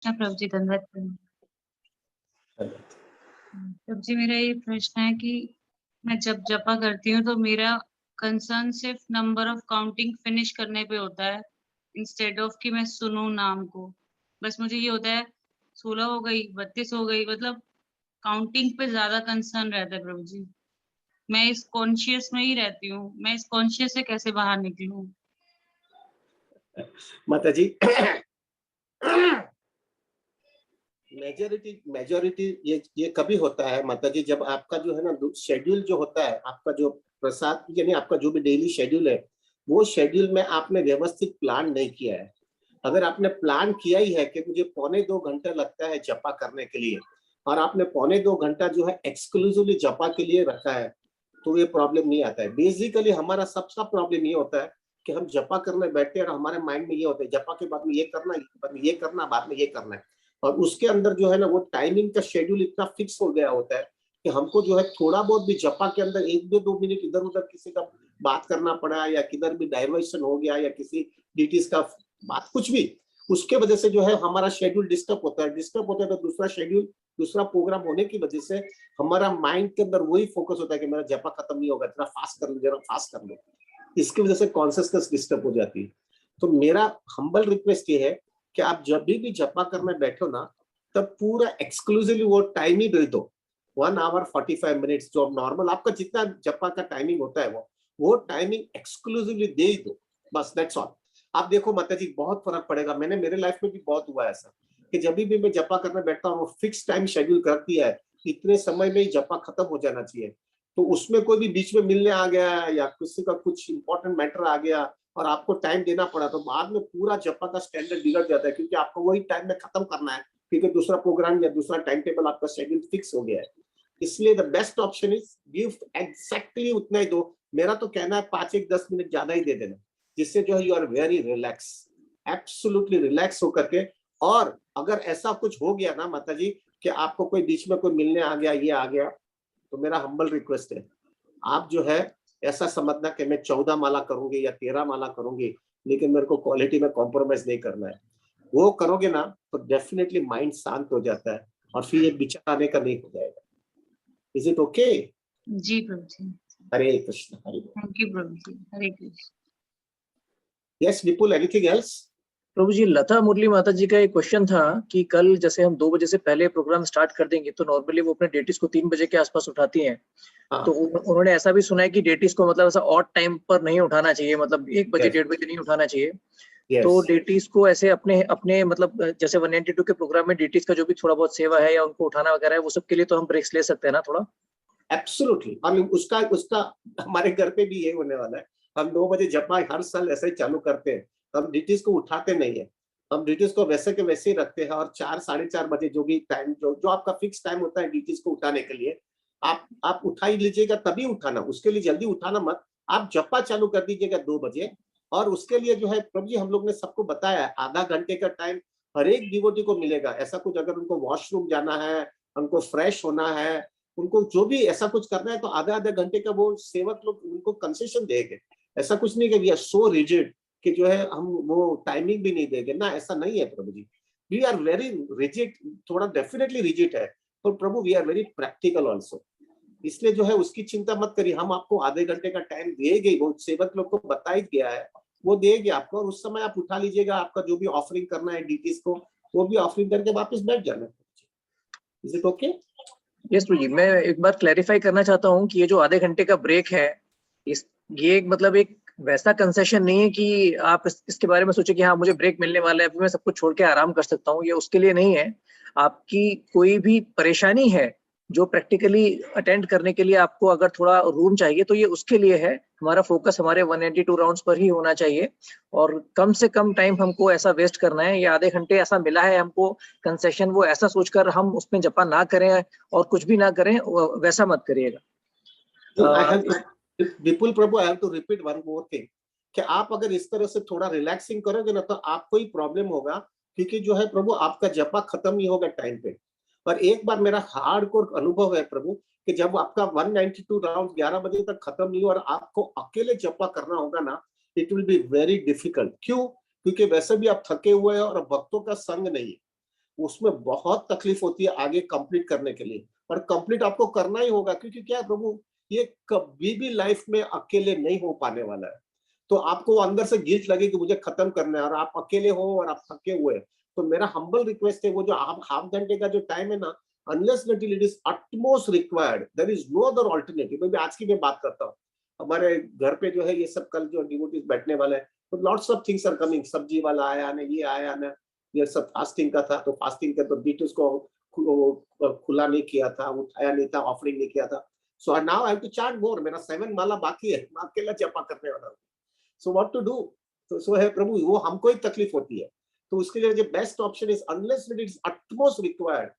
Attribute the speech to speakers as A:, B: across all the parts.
A: हाँ प्रभु जी, धन्यवाद प्रभु। प्रभु जी, मेरा ये प्रश्न है कि मैं जब जपा करती हूँ तो मेरा कंसर्न सिर्फ नंबर ऑफ काउंटिंग फिनिश करने पे होता है, इंस्टेड ऑफ कि मैं सुनूं नाम को। बस मुझे ये होता है 16 हो गई, 32 हो गई, मतलब काउंटिंग पे ज्यादा कंसर्न रहता है प्रभु जी। मैं इस कॉन्शियस में ही रहती हूँ, मैं इस कॉन्शियस से कैसे बाहर निकलूं?
B: माता जी मेजोरिटी मेजोरिटी ये कभी होता है माता जी, जब आपका जो है ना शेड्यूल जो होता है, आपका जो प्रसाद यानी आपका जो भी डेली शेड्यूल है, वो शेड्यूल में आपने व्यवस्थित प्लान नहीं किया है। अगर आपने प्लान किया ही है कि मुझे 1.25 घंटा लगता है जपा करने के लिए, और आपने 1.25 घंटा जो है एक्सक्लूसिवली जपा के लिए रखा है, तो ये प्रॉब्लम नहीं आता है। बेसिकली हमारा सबका प्रॉब्लम ये होता है कि हम जपा करने बैठते हैं और हमारे माइंड में ये होता है जपा के बाद में ये करना, बाद में ये करना, बाद में ये करना है। और उसके अंदर जो है ना वो टाइमिंग का शेड्यूल इतना फिक्स हो गया होता है कि हमको जो है थोड़ा बहुत भी जपा के अंदर 1-2 मिनट इधर उधर किसी का बात करना पड़ा, या किधर भी डाइवर्शन हो गया, या किसी डिटीज का बात कुछ भी, उसके वजह से जो है हमारा शेड्यूल डिस्टर्ब होता है। डिस्टर्ब होता है तो दूसरा शेड्यूल, दूसरा प्रोग्राम होने की वजह से हमारा माइंड के अंदर वही फोकस होता है कि मेरा जपा खत्म नहीं होगा, जरा फास्ट कर लो, जरा फास्ट कर लो। इसकी वजह से कॉन्सियसनेस डिस्टर्ब हो जाती है। तो मेरा हम्बल रिक्वेस्ट ये है कि आप जब भी जपा करने बैठो ना, तब पूरा एक्सक्लूसिवली वो टाइम ही दे दो, 1 hour 45 minutes, जो नॉर्मल आपका जितना जपा का टाइमिंग होता है वो टाइमिंग एक्सक्लूसिवली दे दो, बस दैट्स ऑल। आप देखो माता जी, बहुत फर्क पड़ेगा। मैंने मेरे लाइफ में भी बहुत हुआ ऐसा कि जब भी मैं जपा करने बैठता हूँ, वो फिक्स टाइम शेड्यूल कर दिया है, इतने समय में ही जपा खत्म हो जाना चाहिए। तो उसमें कोई भी बीच में मिलने आ गया या किसी का कुछ इंपॉर्टेंट मैटर आ गया और आपको टाइम देना पड़ा, तो बाद में पूरा जपा का स्टैंडर्ड बिगड़ जाता है, क्योंकि आपको वही टाइम में खत्म करना है, क्योंकि दूसरा प्रोग्राम या दूसरा टाइम टेबल आपका शेड्यूल फिक्स हो गया है। इसलिए the best option is give exactly उतना ही दो। मेरा तो कहना है 5-10 मिनट ज्यादा ही दे देना, जिससे जो है you are very relax, absolutely relax होकर के। और अगर ऐसा कुछ हो गया ना माता जी कि आपको कोई बीच में कोई मिलने आ गया, ये आ गया, तो मेरा हम्बल रिक्वेस्ट है, आप जो है ऐसा समझना कि मैं 14 माला करूंगी या 13 माला करूंगी, लेकिन मेरे को क्वालिटी में कॉम्प्रोमाइज नहीं करना है। वो करोगे ना तो डेफिनेटली माइंड शांत हो जाता है और फिर ये विचार आने का नहीं हो जाएगा। Is it okay?
A: जी प्रभु जी।
B: Hare Krishna, Hare.
A: Thank you Prabhu ji. Hare Krishna.
B: Yes Vipul, anything else?
C: प्रभु जी, लता मुरली माता जी का एक क्वेश्चन था कि कल जैसे हम 2 बजे से पहले प्रोग्राम स्टार्ट कर देंगे तो नॉर्मली वो अपने डेटिस को 3 बजे के आसपास उठाती हैं। तो उन्होंने ऐसा भी सुना है कि डेटिस को मतलब ऐसा ऑड टाइम पर नहीं उठाना चाहिए, मतलब 1 बजे 1:30 बजे नहीं उठाना चाहिए। तो डेटिस को ऐसे अपने अपने मतलब जैसे 192 के प्रोग्राम में डेटिस का जो भी थोड़ा बहुत सेवा है या उनको उठाना वगैरह है, वो सब के लिए तो हम ब्रेक्स ले सकते हैं ना थोड़ा?
B: एब्सोल्युटली। और उसका उसका हमारे घर पे भी ये होने वाला है। हम 2 बजे जपा हर साल ऐसे ही चालू करते हैं। हम डिटीज को उठाते नहीं है, हम डिटीज को वैसे के वैसे ही रखते हैं। और 4-4:30 बजे जो भी टाइम जो आपका फिक्स टाइम होता है डिटीज को उठाने के लिए, आप उठा ही लीजिएगा, तभी उठाना, उसके लिए जल्दी उठाना मत। आप जपा चालू कर दीजिएगा 2 बजे। और उसके लिए जो है प्रभु जी हम लोग ने सबको बताया है, आधा घंटे का टाइम हर एक डिवोटी को मिलेगा। ऐसा कुछ अगर उनको वॉशरूम जाना है, उनको फ्रेश होना है, उनको जो भी ऐसा कुछ करना है, तो आधा-आधा घंटे का वो सेवक लोग उनको कंसेशन देंगे। ऐसा कुछ नहीं कि वी आर सो रिजिड कि जो है हम वो टाइमिंग भी नहीं देंगे ना, ऐसा नहीं है प्रभु जी। वी आर वेरी रिजिड, थोड़ा डेफिनेटली रिजिड है, पर प्रभु we are very practical also. इसलिए जो है उसकी चिंता मत करिए, हम आपको आधे घंटे का टाइम देंगे, वो सेवक लोग को बता ही गया है, वो देंगे आपको। और उस समय आप उठा लीजिएगा, आपका जो भी ऑफरिंग करना है डीटीज को, वो भी ऑफरिंग करके वापस बैठ जाना। Is it okay?
C: यस प्रभु जी, मैं एक बार क्लैरिफाई करना चाहता हूँ कि ये जो आधे घंटे का ब्रेक है, ये मतलब एक वैसा कंसेशन नहीं है कि आप इसके बारे में सोचे कि हाँ मुझे ब्रेक मिलने वाला है, मैं सब कुछ छोड़ के आराम कर सकता हूँ, ये उसके लिए नहीं है। आपकी कोई भी परेशानी है जो प्रैक्टिकली अटेंड करने के लिए आपको अगर थोड़ा रूम चाहिए, तो ये उसके लिए है। हमारा फोकस हमारे 192 राउंड्स पर ही होना चाहिए और कम से कम टाइम हमको ऐसा वेस्ट करना है। ये आधे घंटे ऐसा मिला है हमको कंसेशन, वो ऐसा सोचकर हम उसमें जपा ना करें और कुछ भी ना करें, वैसा मत करिएगा।
B: विपुल प्रभु, I have to repeat one more thing कि आप अगर इस तरह से थोड़ा रिलैक्सिंग करोगे ना, तो आपको ही प्रॉब्लम होगा, क्योंकि जो है प्रभु आपका जपा खत्म नहीं होगा टाइम पे। और एक बार मेरा हार्डकोर अनुभव है प्रभु कि जब आपका 192 राउंड 11 बजे तक खत्म नहीं हो और आपको अकेले जपा करना होगा ना, it will be very difficult. क्यों? क्योंकि वैसे भी आप थके हुए हैं और भक्तों का संग नहीं है। उसमें बहुत तकलीफ होती है आगे कंप्लीट करने के लिए, और कंप्लीट आपको करना ही होगा, क्योंकि क्या है प्रभु, ये कभी भी लाइफ में अकेले नहीं हो पाने वाला है। तो आपको अंदर से गिल्ट लगे कि मुझे खत्म करना है, और आप अकेले हो और आप थके हुए हैं, तो मेरा हम्बल रिक्वेस्ट है, वो जो आप हाफ घंटे का जो टाइम है ना, unless until it is utmost required, there is no other alternative. मैं आज की मैं बात करता हूँ, हमारे घर पे जो है ये सब कल जो डिवोटीज बैठने वाले हैं, तो lots of things are coming, सब्जी वाला आया ना, ये आया ना, ये सब फास्टिंग का था, तो फास्टिंग का तो बीटूस को खुला नहीं किया था, उठाया नहीं था, ऑफरिंग नहीं किया था। So now I have to chant more, मेरा 7 माला बाकी है, मैं अकेला जपा करने वाला हूँ। So what to do? तो सो है प्रभु, वो हमको ही तकलीफ होती है, तो उसके लिए जो best option is unless it is utmost required,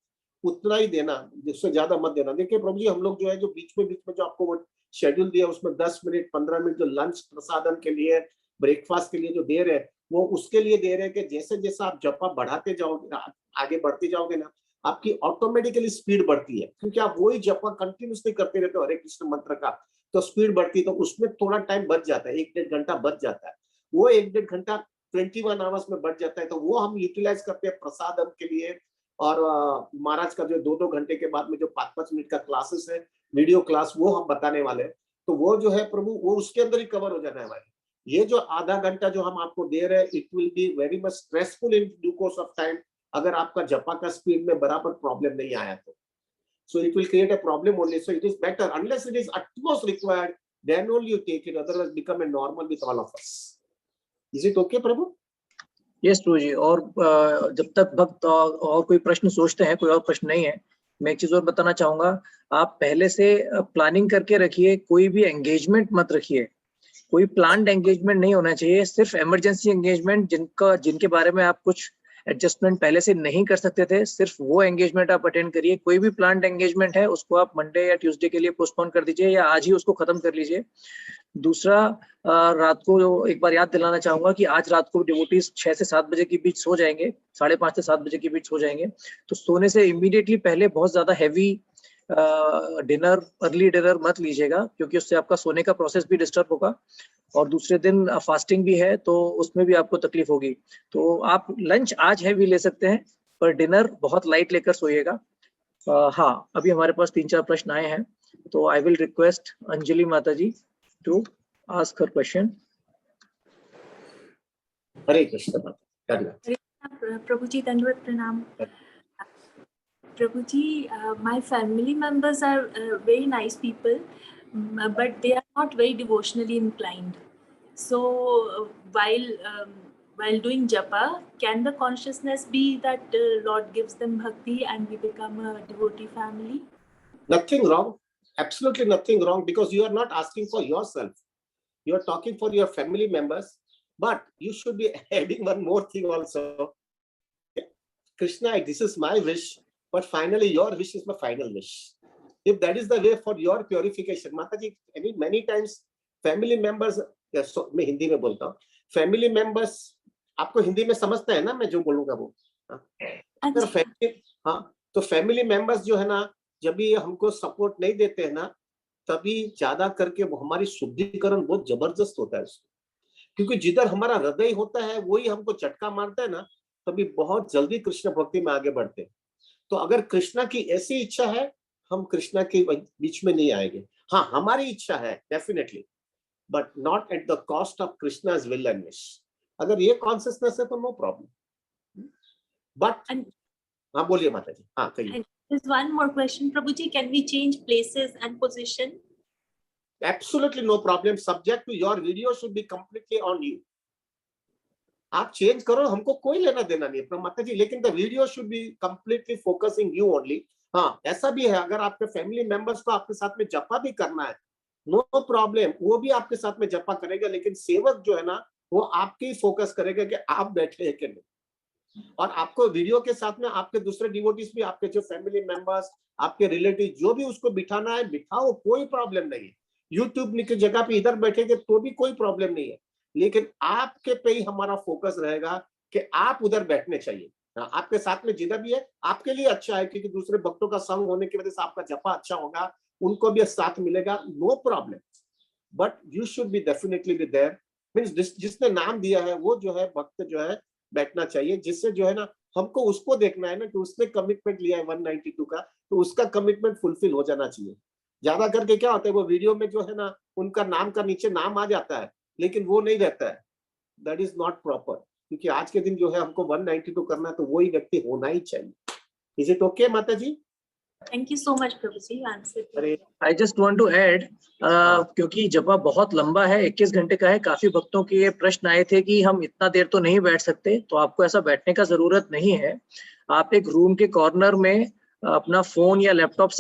B: उतना ही देना, जिससे ज्यादा मत देना। देखिए प्रभु जी, हम लोग जो है जो बीच में जो आपको वो शेड्यूल दिया, उसमें 10 मिनट 15 मिनट जो लंच प्रसादन के लिए, ब्रेकफास्ट के लिए जो दे रहे हैं, वो उसके लिए दे रहे हैं कि जैसे जैसे आप जपा बढ़ाते जाओगे, आगे बढ़ते जाओगे ना, आपकी ऑटोमेटिकली स्पीड बढ़ती है, क्योंकि आप वही जपा कंटिन्यूसली करते रहते हो हरे कृष्ण मंत्र का, तो स्पीड बढ़ती है, तो उसमें थोड़ा टाइम बच जाता है, 1-1.5 घंटा बच जाता है, वो 1-1.5 घंटा 21 आवर्स में बच जाता है, तो वो हम यूटिलाइज करते हैं प्रसादम के लिए। और महाराज का जो 2-2 घंटे के बाद में जो 5-5 मिनट का क्लासेस है, वीडियो क्लास, वो हम बताने वाले हैं, तो वो जो है प्रभु, वो उसके अंदर ही कवर हो जाना है हमारे। ये जो आधा घंटा जो हम आपको दे रहे हैं, it will be very much stressful in due course of time, अगर आपका जपा का स्पीड में बराबर प्रॉब्लम नहीं आया तो। So it will create a problem only. So it is better, unless it is utmost required, then only you take it. Otherwise, become a normal with all of us. Is it okay, Prabhu?
C: Yes प्रभु जी। और जब तक भक्त और कोई प्रश्न सोचते हैं, कोई और प्रश्न नहीं है, मैं एक चीज और बताना चाहूंगा, आप पहले से प्लानिंग करके रखिए, कोई भी एंगेजमेंट मत रखिए, कोई प्लान्ड एंगेजमेंट नहीं होना चाहिए, सिर्फ इमरजेंसी एंगेजमेंट जिनके बारे में आप कुछ एडजस्टमेंट पहले से नहीं कर सकते थे, सिर्फ वो एंगेजमेंट आप अटेंड करिए। कोई भी प्लान्ड एंगेजमेंट है उसको आप मंडे या ट्यूसडे के लिए पोस्टपोन कर दीजिए, या आज ही उसको खत्म कर लीजिए। दूसरा, रात को एक बार याद दिलाना चाहूंगा कि आज रात को डिवोटीज 6 से 7 बजे के बीच सो जाएंगे, 5:30 से 7 बजे के बीच सो जाएंगे, तो सोने से इमीडिएटली पहले बहुत ज्यादा हैवी डिनर, अर्ली डिनर मत लीजिएगा, क्योंकि उससे आपका सोने का प्रोसेस भी डिस्टर्ब होगा, और दूसरे दिन फास्टिंग भी है तो उसमें भी आपको तकलीफ होगी। तो आप लंच आज हैवी ले सकते हैं, पर डिनर बहुत लाइट लेकर सोइएगा। हाँ, अभी हमारे पास 3-4 प्रश्न आए हैं, तो आई विल रिक्वेस्ट अंजलि माता जी टू आस्क हर क्वेश्चन।
B: हरे कृष्ण माता।
D: प्रभु जी दंडवत प्रणाम। प्रभु जी, my family members are very nice people, but they are not very devotionally inclined. So while doing japa, can the consciousness be that Lord gives them bhakti and we become a devotee family?
B: Nothing wrong, absolutely nothing wrong, because you are not asking for yourself, you are talking for your family members. But you should be adding one more thing also. Krishna, this is my wish, but finally your wish is my final wish. If that is the way for your purification, Mataji, many times family members, मैं हिंदी में बोलता हूँ, family members आपको हिंदी में समझता है ना मैं जो बोलूंगा वो? अगर हाँ, तो family members जो है ना, जब भी हमको सपोर्ट नहीं देते हैं ना, तभी ज्यादा करके वो हमारी शुद्धिकरण बहुत जबरदस्त होता है उसको, क्योंकि जिधर हमारा हृदय होता है वही हमको झटका मारता है ना, तभी बहुत जल्दी कृष्ण भक्ति में आगे बढ़ते हैं। तो अगर कृष्णा की ऐसी इच्छा है, हम कृष्णा के बीच में नहीं आएंगे। हाँ, हमारी इच्छा है definitely, but not at the cost of Krishna's will and wish. अगर ये कॉन्शियसनेस है तो नो प्रॉब्लम। बट हाँ, बोलिए माता जी। हाँ, कहिए।
D: There's one more question, Prabhu ji. Can we change places and position?
B: Absolutely no problem. Subject to your video should be completely on you. आप चेंज करो, हमको कोई लेना देना नहीं है माता जी, लेकिन the video should be completely focusing you only. हाँ, ऐसा भी है, अगर आपके फैमिली मेंबर्स को आपके साथ में जपा भी करना है, नो प्रॉब्लम, वो भी आपके साथ में जपा करेगा, लेकिन सेवक जो है ना, वो आपके ही फोकस करेगा कि आप बैठे हैं कि नहीं। और आपको वीडियो के साथ में आपके दूसरे डिवोटीज भी, आपके जो फैमिली मेंबर्स, आपके रिलेटिव जो भी उसको बिठाना है बिठाओ, कोई प्रॉब्लम नहीं है। यूट्यूब की जगह पे इधर बैठेंगे तो भी कोई प्रॉब्लम नहीं है, लेकिन आपके पे ही हमारा फोकस रहेगा कि आप उधर बैठने चाहिए। आपके साथ में जिधर भी है आपके लिए अच्छा है, क्योंकि दूसरे भक्तों का संग होने की वजह से आपका जपा अच्छा होगा, उनको भी साथ मिलेगा, no problem. But you should be definitely be there, means जिसने नाम दिया है वो जो है भक्त जो है बैठना चाहिए, जिससे जो है ना हमको उसको देखना है ना कि उसने कमिटमेंट लिया है 192 का, तो उसका कमिटमेंट फुलफिल हो जाना चाहिए। ज्यादा करके क्या होता है, वो वीडियो में जो है ना उनका नाम का नीचे नाम आ जाता है, लेकिन वो नहीं रहता है। दैट इज नॉट प्रॉपर, क्योंकि आज के दिन जो है हमको 192 करना है तो वही व्यक्ति होना ही चाहिए। इज इट ओके माता जी?
D: Thank you so much, Prabhuji. You answered.
B: अरे
C: I just want to add, क्योंकि जपा बहुत लंबा है, 21 घंटे का है, काफी भक्तों के ये प्रश्न आए थे कि हम इतना देर तो नहीं बैठ सकते, तो आपको ऐसा बैठने का जरूरत नहीं है। आप एक रूम के कॉर्नर में अपना फोन या लैपटॉप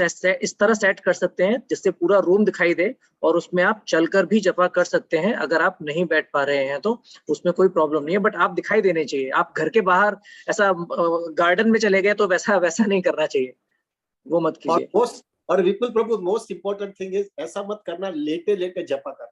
C: इस तरह सेट कर सकते हैं जिससे पूरा रूम दिखाई दे, और उसमें आप चलकर भी जपा कर सकते हैं। अगर आप नहीं बैठ पा रहे हैं तो उसमें कोई प्रॉब्लम नहीं है, बट आप दिखाई देने चाहिए। आप घर के बाहर ऐसा गार्डन में चले गए तो वैसा नहीं करना चाहिए, वो मत
B: और
C: कीजिए।
B: और विपुल प्रभु, मोस्ट इंपॉर्टेंट थिंग इज ऐसा मत करना लेटे लेटे जपा करना।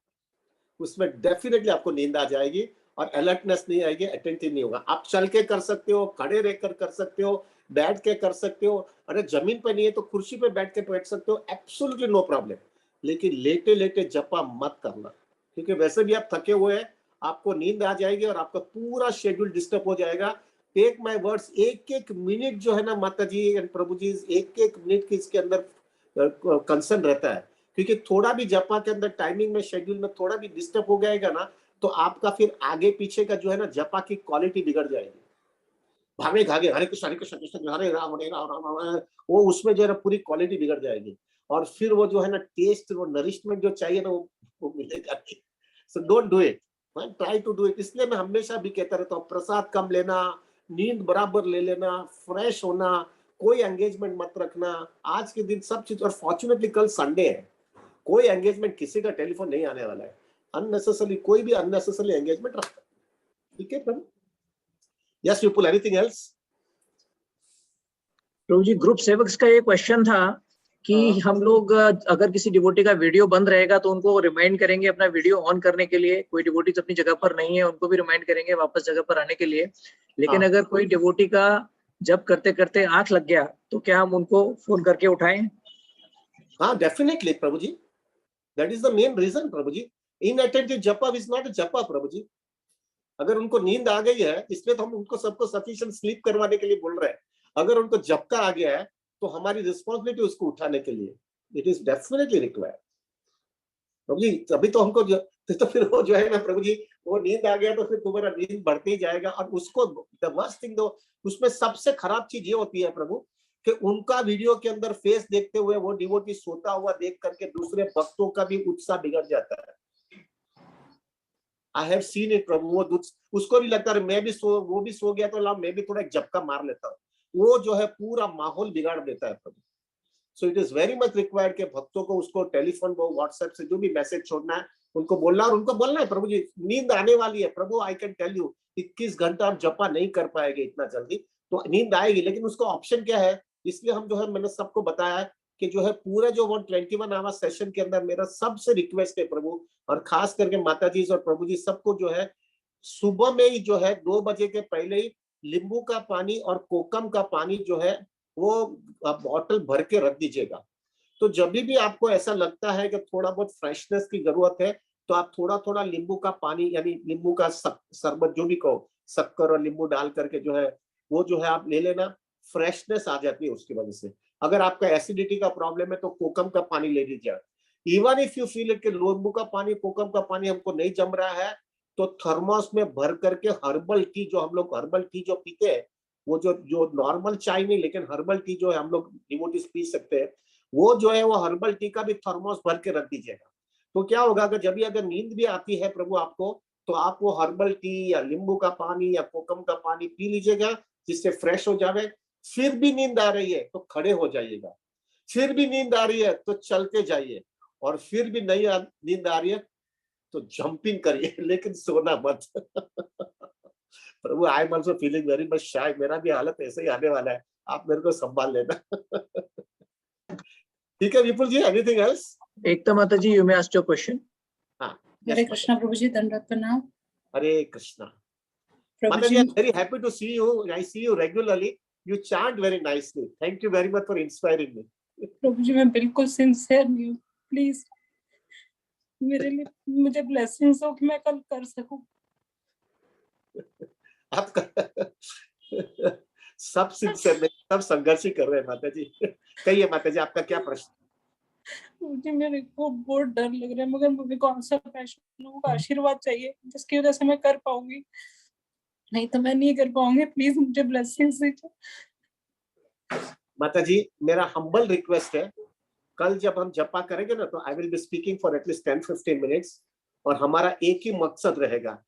B: उसमें डेफिनेटली आपको नींद आ जाएगी और अलर्टनेस नहीं आएगी, अटेंटिव नहीं होगा। आप चल के कर सकते हो, खड़े रहकर कर सकते हो, बैठ के कर सकते हो, अरे जमीन पे नहीं है तो कुर्सी पे बैठ के बैठ सकते हो, एब्सोल्युटली नो प्रॉब्लम। लेकिन लेटे लेटे जपा मत करना, क्योंकि वैसे भी आप थके हुए हैं, आपको नींद आ जाएगी और आपका पूरा शेड्यूल डिस्टर्ब हो जाएगा। टेक माय वर्ड्स, एक एक मिनट जो है ना माता जी एंड प्रभु जी, एक एक मिनट की इसके अंदर कंसर्न रहता है। क्योंकि थोड़ा भी जपा के अंदर टाइमिंग में, शेड्यूल में थोड़ा भी डिस्टर्ब हो जाएगा ना, तो आपका फिर आगे पीछे का जो है ना जपा की क्वालिटी बिगड़ जाएगी। भागे भागे हरे कृष्ण कृष्ण हरे राम राम, वो उसमें जो है ना पूरी क्वालिटी बिगड़ जाएगी, और फिर वो जो है ना टेस्ट, वो नरिशमेंट जो चाहिए ना वो मिलेगा नहीं। So don't do it, try to do it. इसलिए मैं हमेशा भी कहता रहता हूँ, प्रसाद कम लेना, नींद बराबर ले लेना, फ्रेश होना, कोई एंगेजमेंट मत रखना। आज के दिन सब चीज, और फॉर्चुनेटली कल संडे है, कोई एंगेजमेंट, किसी का टेलीफोन नहीं आने वाला है अननेसेसरली, कोई भी अननेसेसरली एंगेजमेंट रखता। ठीक है प्रभु? Yes Vipul, anything else?
C: प्रभु जी, ग्रुप सेवक्स का ये क्वेश्चन था कि हम लोग अगर किसी डिवोटी का वीडियो बंद रहेगा तो उनको रिमाइंड करेंगे अपना वीडियो ऑन करने के लिए। कोई डिवोटी अपनी जगह पर नहीं है उनको भी रिमाइंड करेंगे वापस जगह पर आने के लिए। लेकिन अगर कोई डिवोटी का जब करते करते आंख लग गया तो क्या हम उनको फोन करके उठाएं?
B: हाँ definitely Prabhu ji, that is the main reason Prabhu ji. Inattentive japa is not japa Prabhu जी। अगर उनको नींद आ गई है, इसलिए तो हम उनको सबको सफिशिएंट स्लीप करवाने के लिए बोल रहे हैं। अगर उनको झपका आ गया है तो हमारी रिस्पॉन्सिबिलिटी उसको उठाने के लिए, इट इज डेफिनेटली रिक्वायर्ड प्रभु जी। तभी तो हमको तो फिर वो जो है ना प्रभु जी, वो नींद आ गया तो फिर तुम्हारा नींद बढ़ते ही जाएगा। और उसको द वर्स्ट थिंग, दो उसमें सबसे खराब चीज ये होती है प्रभु, कि उनका वीडियो के अंदर फेस देखते हुए वो डिवोटी सोता हुआ देख करके दूसरे भक्तों का भी उत्साह बिगड़ जाता है। आई हैव सीन इट प्रभु। वो उसको भी लगता है वो भी सो गया तो ला मैं भी थोड़ा एक झपका मार लेता हूँ। वो जो है पूरा माहौल बिगाड़ देता है Prabhu. So it is very much required के भक्तों को उसको टेलीफोन, वो व्हाट्सएप से जो भी मैसेज छोड़ना है उनको बोलना, और उनको बोलना है प्रभु जी नींद आने वाली है प्रभु, आई कैन टेल यू 21 घंटा आप जपा नहीं कर पाएंगे इतना जल्दी, तो नींद आएगी। लेकिन उसको ऑप्शन क्या है, इसलिए हम जो है मैंने सबको बताया है कि जो है पूरा जो 121 आवर सेशन के अंदर मेरा सबसे रिक्वेस्ट है प्रभु, और खास करके माता जी और प्रभु जी सबको जो है सुबह में ही जो है 2 बजे के पहले ही नींबू का पानी और कोकम का पानी जो है वो बॉटल भर के रख दीजिएगा। तो जब भी आपको ऐसा लगता है कि थोड़ा बहुत फ्रेशनेस की जरूरत है, तो आप थोड़ा थोड़ा नींबू का पानी यानी नींबू का शरबत जो भी कहो, शक्कर और नींबू डाल करके जो है वो जो है आप ले लेना, फ्रेशनेस आ जाती है उसकी वजह से। अगर आपका एसिडिटी का प्रॉब्लम है तो कोकम का पानी ले लीजिए। इवन इफ यू फील कि नींबू का पानी, कोकम का पानी हमको नहीं जम रहा है, तो थर्मोस में भर करके हर्बल टी, जो हम लोग हर्बल टी जो पीते हैं, वो जो नॉर्मल चाय नहीं लेकिन हर्बल टी जो है हम लोग डिवोटीज पी सकते हैं, वो जो है वो हर्बल टी का भी थर्मोस भर के रख दीजिएगा। तो क्या होगा, अगर नींद भी आती है प्रभु आपको, तो आप वो हर्बल टी या नींबू का पानी या कोकम का पानी पी लीजिएगा, जिससे फ्रेश हो जावे। फिर भी नींद आ रही है तो खड़े हो जाइएगा, फिर भी नींद आ रही है तो चलते जाइए, और फिर भी नहीं नींद आ रही है तो जंपिंग करिए, लेकिन सोना मत। Prabhu I am also feeling very much shy, मेरा भी हालत ऐसे ही आने वाला है, आप मेरे को संभाल लेना। ठीक है विपुल जी, एनीथिंग एल्स?
C: एकता माता जी, you may ask your question.
B: हाँ,
E: हरे कृष्णा प्रभु जी, दंडवत प्रणाम।
B: हरे कृष्णा
E: प्रभु
B: माता जी,
E: जी,
B: I am very happy to see you, I see you regularly, you chant very nicely, thank you very much for inspiring me.
E: Prabhu ji मैं बिल्कुल सिंसियर नहीं हूँ, प्लीज मेरे लिए मुझे ब्लेसिंग्स हो कि मैं कल कर सकूं।
B: आपका सब सिंसियर नहीं, सब संघर्ष ही कर रहे हैं माता जी। कहिए माता जी, आपका क्या प्रश्न?
E: मुझे मेरे को बहुत डर लग रहा है, मगर मुझे कौन सा पैशन, लोगों का आशीर्वाद चाहिए जिसकी वजह से मैं कर पाऊंगी, नहीं तो मैं नहीं कर पाऊंगी। प्लीज मुझे ब्लेसिंग्स दीजिए।
B: माता जी, मेरा हम्बल रिक्वेस्ट है, कल जब हम जपा करेंगे ना, तो I will be speaking for at least 10-15 minutes, और हमारा एक ही मकसद रहेगा,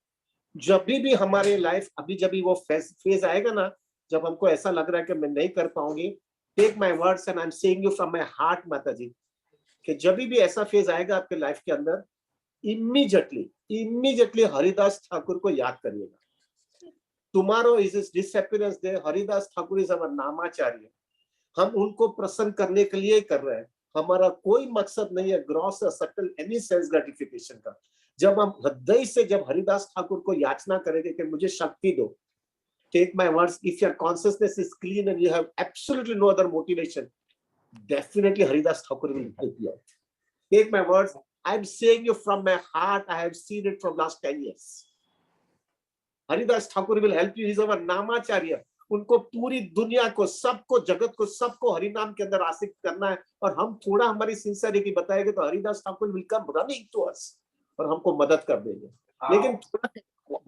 B: जब भी हमारे लाइफ, अभी जब भी वो फेज आएगा ना, जब हमको ऐसा लग रहा है कि मैं नहीं कर पाऊंगी, take my words and I am saying you from my heart Mata ji, कि जब भी ऐसा फेज आएगा आपके लाइफ के अंदर, इमीडिएटली हरिदास ठाकुर को याद करिएगा। Tomorrow is his disappearance day, Haridas Thakur is our नामाचार्य। हम उनको प्रसन्न करने के लिए कर रहे हैं, हमारा कोई मकसद नहीं है ग्रॉस या सटल एनी सेल्स ग्रेटिफिकेशन का। जब हम हृदय से जब हरिदास ठाकुर को याचना करेंगे कि मुझे शक्ति दो, take my words, if your consciousness is clean and you have absolutely no other motivation, definitely Haridas Thakur will help you out. Take my words, I'm saying you from my heart, I have seen it from last 10 years. Haridas Thakur will help you, he's our नामाचार्य। उनको पूरी दुनिया को, सबको, जगत को, सबको हरिनाम के अंदर आसिक्त करना है, और हम थोड़ा हमारी सिंसियरिटी बताएंगे तो Haridas Thakur will come running to us और हमको मदद कर देंगे। लेकिन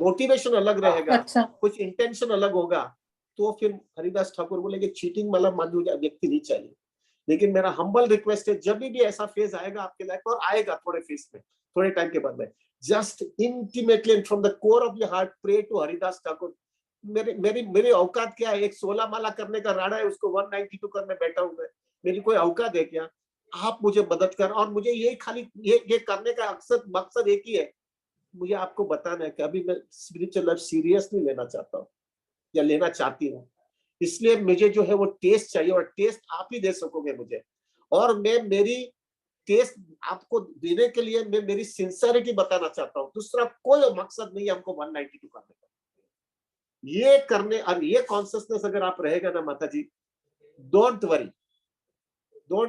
B: मोटिवेशन अलग रहेगा,
E: अच्छा।
B: कुछ इंटेंशन अलग होगा, तो फिर हरिदास ठाकुर बोलेंगे चीटिंग वाला व्यक्ति नहीं चाहिए। लेकिन मेरा हम्बल रिक्वेस्ट है, जब भी ऐसा फेज आएगा आपके लाइफ में, और आएगा थोड़े फेज में, थोड़े टाइम के बाद में, just intimately and from the core of your heart pray to Haridas Thakur. मेरी औकात क्या है? एक 16 माला करने का राड़ा है, उसको 192 करने बैठा हूं मैं, मेरी कोई औकात है क्या? आप मुझे मदद कर, और मुझे ये खाली ये करने का अक्सर मकसद एक ही है, मुझे आपको बताना है कि अभी मैं स्पिरिचुअल लाइफ सीरियस नहीं लेना चाहता हूँ या लेना चाहती हूँ, इसलिए मुझे जो है वो टेस्ट चाहिए, और टेस्ट आप ही दे सकोगे मुझे, और मैं मेरी टेस्ट आपको देने के लिए मैं मेरी सिंसियरिटी बताना चाहता हूँ। दूसरा कोई मकसद नहीं है हमको 192 करने का। ये करने और ये कॉन्शियसनेस अगर आप रहेगा ना माता जी, don't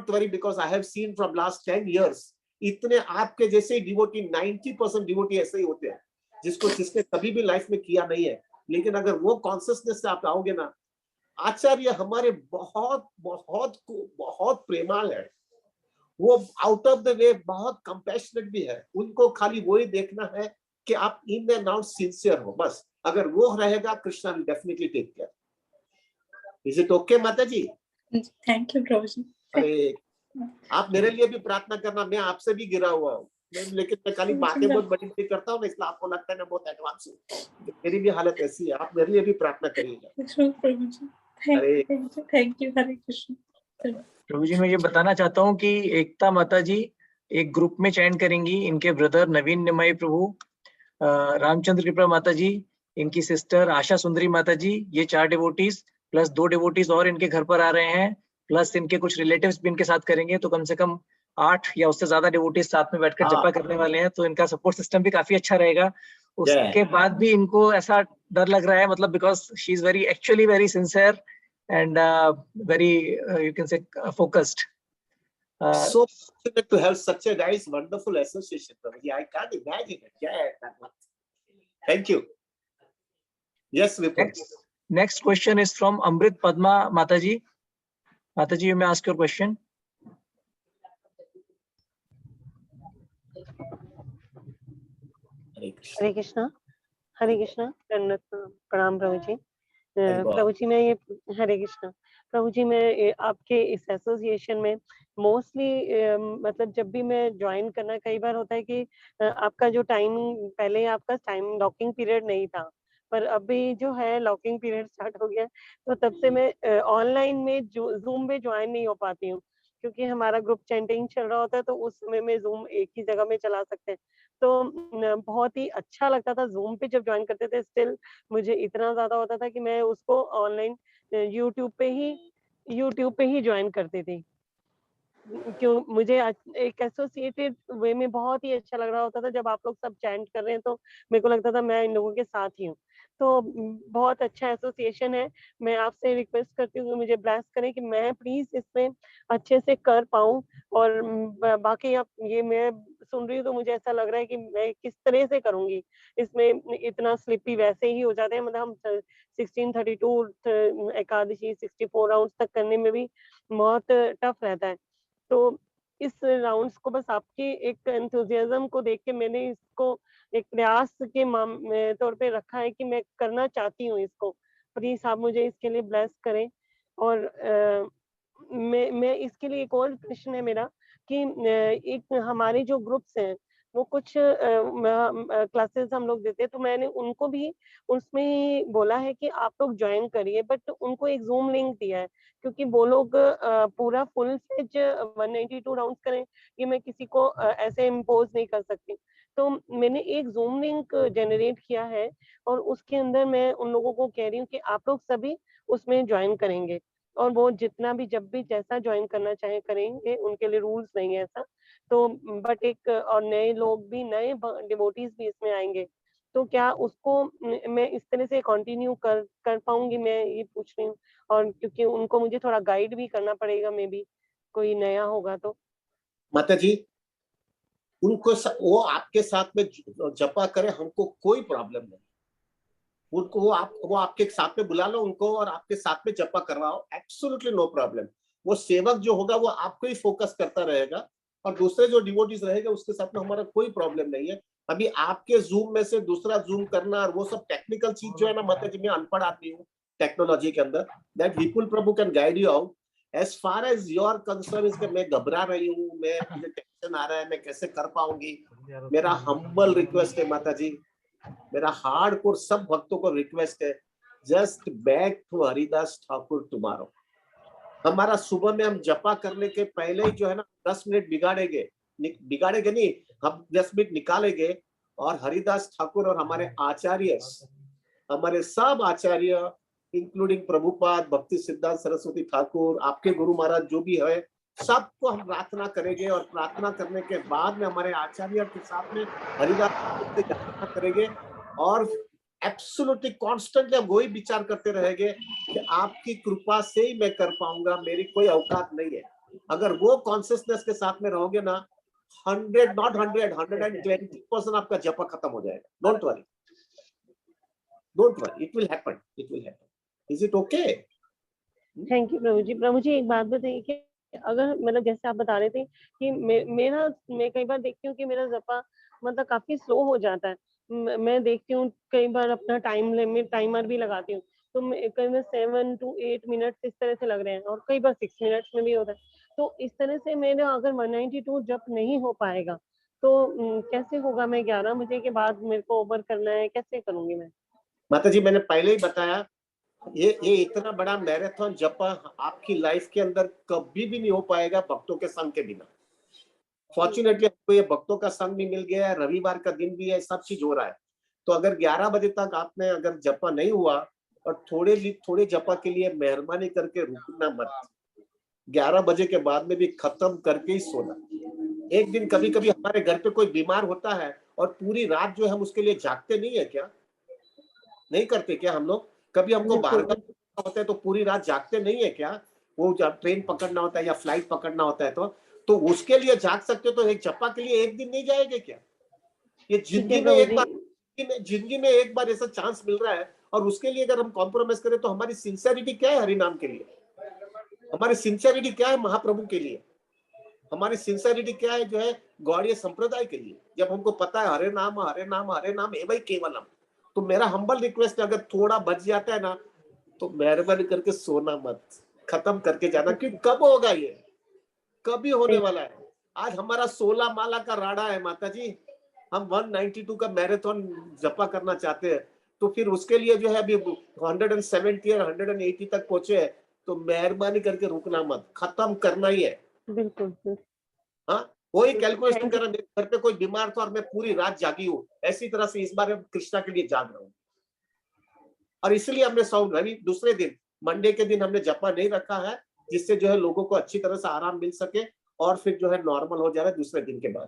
B: worry because I have seen from last 10 years इतने आपके जैसे डिवोटी, 90% डिवोटी ऐसे ही होते हैं, जिसने कभी भी लाइफ में किया नहीं है। लेकिन अगर वो कॉन्शियसनेस से आप आओगे ना, आचार्य हमारे बहुत बहुत बहुत प्रेमाल है, वो आउट ऑफ द वे बहुत कंपैशनेट भी है। उनको खाली वही देखना है कि आप इन एंड आउट सिंसियर हो, बस। अगर वो रहेगा, Krishna will definitely take care. Is it okay माता जी?
E: थैंक यू प्रभु जी।
B: अरे आप मेरे लिए भी प्रार्थना करना, मैं आपसे भी गिरा हुआ हूँ, लेकिन मैं खाली बातें बहुत बड़ी बड़ी करता हूँ ना, इसलिए आपको लगता है मैं बहुत एडवांस हूँ। मेरी भी हालत ऐसी है, आप मेरे लिए भी प्रार्थना करिएगा।
E: प्रभु जी, थैंक यू। हरे कृष्ण।
C: प्रभु जी, मैं ये बताना चाहता हूँ कि एकता माता जी एक ग्रुप में चैंट करेंगी, इनके ब्रदर नवीन निमाई प्रभु, रामचंद्र कृपा माता जी, इनकी सिस्टर आशा सुंदरी माता जी, ये 4 डिवोटीज प्लस 2 डिवोटीज और इनके घर पर आ रहे हैं, प्लस इनके कुछ रिलेटिव्स भी इनके साथ करेंगे, तो कम से कम 8 या उससे ज्यादा डिवोटीज साथ में बैठकर जपा करने वाले हैं। तो इनका सपोर्ट सिस्टम भी काफी अच्छा रहेगा। उसके बाद भी इनको ऐसा डर लग रहा है, मतलब because she is actually very sincere and very you can say focused.
B: So fortunate to have such a nice, wonderful association. I can't imagine it. Yeah, thank you. Yes, Vipul.
C: Next question is from Amrit Padma Mataji. Mataji, you may ask your question.
F: हरे कृष्णा। हरे कृष्णा। प्रणाम प्रभु जी। प्रभु जी, मैं ये हरे कृष्णा प्रभु जी, मैं आपके इस association में mostly मतलब जब भी मैं ज्वाइन करना, कई बार होता है कि आपका जो टाइम, पहले आपका टाइम लॉकिंग पीरियड नहीं था, पर अभी जो है लॉकिंग पीरियड स्टार्ट हो गया, तो तब से मैं ऑनलाइन में जूम में ज्वाइन नहीं हो पाती हूँ, क्योंकि हमारा ग्रुप चैंटिंग चल रहा होता है, तो उस समय में जूम एक ही जगह में चला सकते हैं। तो बहुत ही अच्छा लगता था जूम पे जब ज्वाइन करते थे, स्टिल मुझे इतना ज्यादा होता था कि मैं उसको ऑनलाइन यूट्यूब पे ही ज्वाइन करती थी, क्यों मुझे एक एसोसिएटेड वे में बहुत ही अच्छा लग रहा होता था। जब आप लोग सब चैंट कर रहे हैं तो मेरे को लगता था मैं इन लोगों के साथ ही हूँ। तो बहुत अच्छा एसोसिएशन है। मैं आपसे रिक्वेस्ट करती हूँ कि मुझे ब्लेस करें कि मैं प्लीज इसमें अच्छे से कर पाऊँ, और बाकी आप ये मैं सुन रही हूँ तो मुझे ऐसा लग रहा है कि मैं किस तरह से करूंगी, इसमें इतना स्लिपी वैसे ही हो जाते हैं, मतलब हम 1632 एकादशी 64 राउंड्स तक करने में भी बहुत टफ रहता है। तो इस राउंड्स को बस आपके एक एंथुजियाज्म को देख के मैंने इसको एक प्रयास के तौर पे रखा है कि मैं करना चाहती हूँ इसको। प्लीज आप मुझे इसके लिए ब्लेस करें। और मैं इसके लिए एक और प्रश्न है मेरा कि एक हमारे जो ग्रुप्स हैं वो कुछ क्लासेस हम लोग देते हैं, तो मैंने उनको भी उसमें ही बोला है कि आप लोग ज्वाइन करिए, बट उनको एक जूम लिंक दिया है, क्योंकि वो लोग पूरा फुल फ्लेज 192 राउंड्स करें, ये मैं किसी को ऐसे इम्पोज नहीं कर सकती। तो मैंने एक जूम लिंक जनरेट किया है और उसके अंदर मैं उन लोगों को कह रही हूँ कि आप लोग सभी उसमें ज्वाइन करेंगे, और वो जितना भी जब भी जैसा ज्वाइन करना चाहे करेंगे, उनके लिए रूल्स नहीं है ऐसा। तो बट एक और नए लोग भी, नए डिवोटीज भी इसमें आएंगे, तो क्या उसको मैं इस तरह से कंटिन्यू कर पाऊंगी, मैं ये पूछ रही हूँ। और क्योंकि उनको मुझे थोड़ा गाइड भी करना पड़ेगा, मे बी कोई नया होगा तो।
B: माता जी, वो आपके साथ में जपा करे, हमको कोई प्रॉब्लम नहीं। उनको वो आपके साथ में बुला लो उनको और आपके साथ में जपा करवाओ, एब्सोल्युटली नो प्रॉब्लम। वो सेवक जो होगा वो आपको ही फोकस करता रहेगा और दूसरे जो डिवोटीज रहेगा उसके साथ में हमारा कोई प्रॉब्लम नहीं है। अभी आपके जूम में से दूसरा जूम करना और वो सब टेक्निकल चीज जो है ना माता जी, मैं अनपढ़ आदमी हूँ टेक्नोलॉजी के अंदर, that Vipul Prabhu can guide you out. As far as your concern is, मैं घबरा रही हूँ, मुझे टेंशन आ रहा है, मैं कैसे कर पाऊंगी, मेरा हम्बल रिक्वेस्ट है माता जी, मेरा हार्डकोर सब भक्तों को रिक्वेस्ट है, just back to Haridas Thakur tomorrow. हमारा सुबह में हम जपा करने के पहले ही जो है ना 10 मिनट बिगाड़ेंगे नहीं, हम 10 मिनट निकालेंगे और हरिदास ठाकुर और हमारे आचार्य, हमारे सब आचार्य इंक्लूडिंग प्रभुपाद, भक्ति सिद्धांत सरस्वती ठाकुर, आपके गुरु महाराज जो भी है, सबको हम प्रार्थना करेंगे और प्रार्थना करने के बाद में हमारे आचार्य के साथ में हरिदास से प्रार्थना करेंगे और एब्सोल्युटली कॉन्स्टेंटली हम वही विचार करते रहेंगे कि आपकी कृपा से ही मैं कर पाऊंगा, मेरी कोई औकात नहीं है। अगर वो कॉन्शियसनेस के साथ में रहोगे ना, 100 नॉट 100 120% आपका जपा खत्म हो जाएगा। Don't worry, it will happen. Is it okay?
F: Thank you प्रभु जी। प्रभु जी एक बात बताइए कि अगर मतलब जैसे आप बता रहे थे कि मैं कई बार देखती हूँ कि मेरा जपा मतलब काफी स्लो हो जाता है। मैं देखती हूँ कई बार अपना टाइम लिमिट टाइमर भी लगाती हूँ, तो कई बार 7 to 8 मिनट इस तरह से लग रहे हैं और कई बार 6 मिनट्स में भी होता है। तो इस तरह से मेरा अगर 192 जप नहीं हो पाएगा तो कैसे होगा? मैं 11 बजे के बाद मेरे को ओवर करना है, कैसे करूंगी मैं?
B: माता जी मैंने पहले ही बताया, ये इतना बड़ा मैराथन जपा आपकी लाइफ के अंदर कभी भी नहीं हो पाएगा भक्तों के संग के बिना। फॉर्चुनेटली आपको ये भक्तों का संग भी मिल गया है, रविवार का दिन भी है, सब चीज हो रहा है। तो अगर 11 बजे तक आपने अगर जपा नहीं हुआ और थोड़े जपा के लिए मेहरबानी करके रुकना मत, 11 बजे के बाद में भी खत्म करके ही सोना। एक दिन कभी कभी हमारे घर पे कोई बीमार होता है और पूरी रात जो है हम उसके लिए जागते नहीं है क्या? नहीं करते क्या हम लोग? कभी हमको बाहर का होता है तो पूरी रात जागते नहीं है क्या? वो जब ट्रेन पकड़ना होता है या फ्लाइट पकड़ना होता है तो उसके लिए जाग सकते हो, तो एक जपा के लिए एक दिन नहीं जाएंगे क्या? ये जिंदगी में एक बार ऐसा चांस मिल रहा है और उसके लिए अगर हम कॉम्प्रोमाइज करें तो हमारी सिंसियरिटी क्या है हरिनाम के लिए? हमारी सिंसियरिटी क्या है महाप्रभु के लिए? हमारी सिंसियरिटी क्या है जो है गौड़ीय संप्रदाय के लिए? जब हमको पता है हरे नाम एवं केवलम। तो मेरा हम्बल रिक्वेस्ट है, अगर थोड़ा बच जाता है ना तो मेहरबानी करके सोना मत, खत्म करके जाना, क्योंकि कब होगा ये? कभी होने वाला है। आज हमारा 16 माला का राडा है माता जी, हम 192 का मैराथन जपा करना चाहते हैं, तो फिर उसके लिए जो है अभी 170 और 180 तक पहुंचे हैं, तो मेहरबानी करके रुकना मत, खत्म करना ही है।
F: बिल्कुल।
B: हाँ, वही कैलकुलेशन करना, मेरे घर पे कोई बीमार था और मैं पूरी रात जागी हूँ, ऐसी तरह से इस बार कृष्णा के लिए जाग रहा हूँ। और इसलिए हमने दूसरे दिन मंडे के दिन हमने जपा नहीं रखा है, जिससे जो है लोगों को अच्छी तरह से आराम मिल सके और फिर जो है नॉर्मल हो जाए दूसरे दिन के बाद।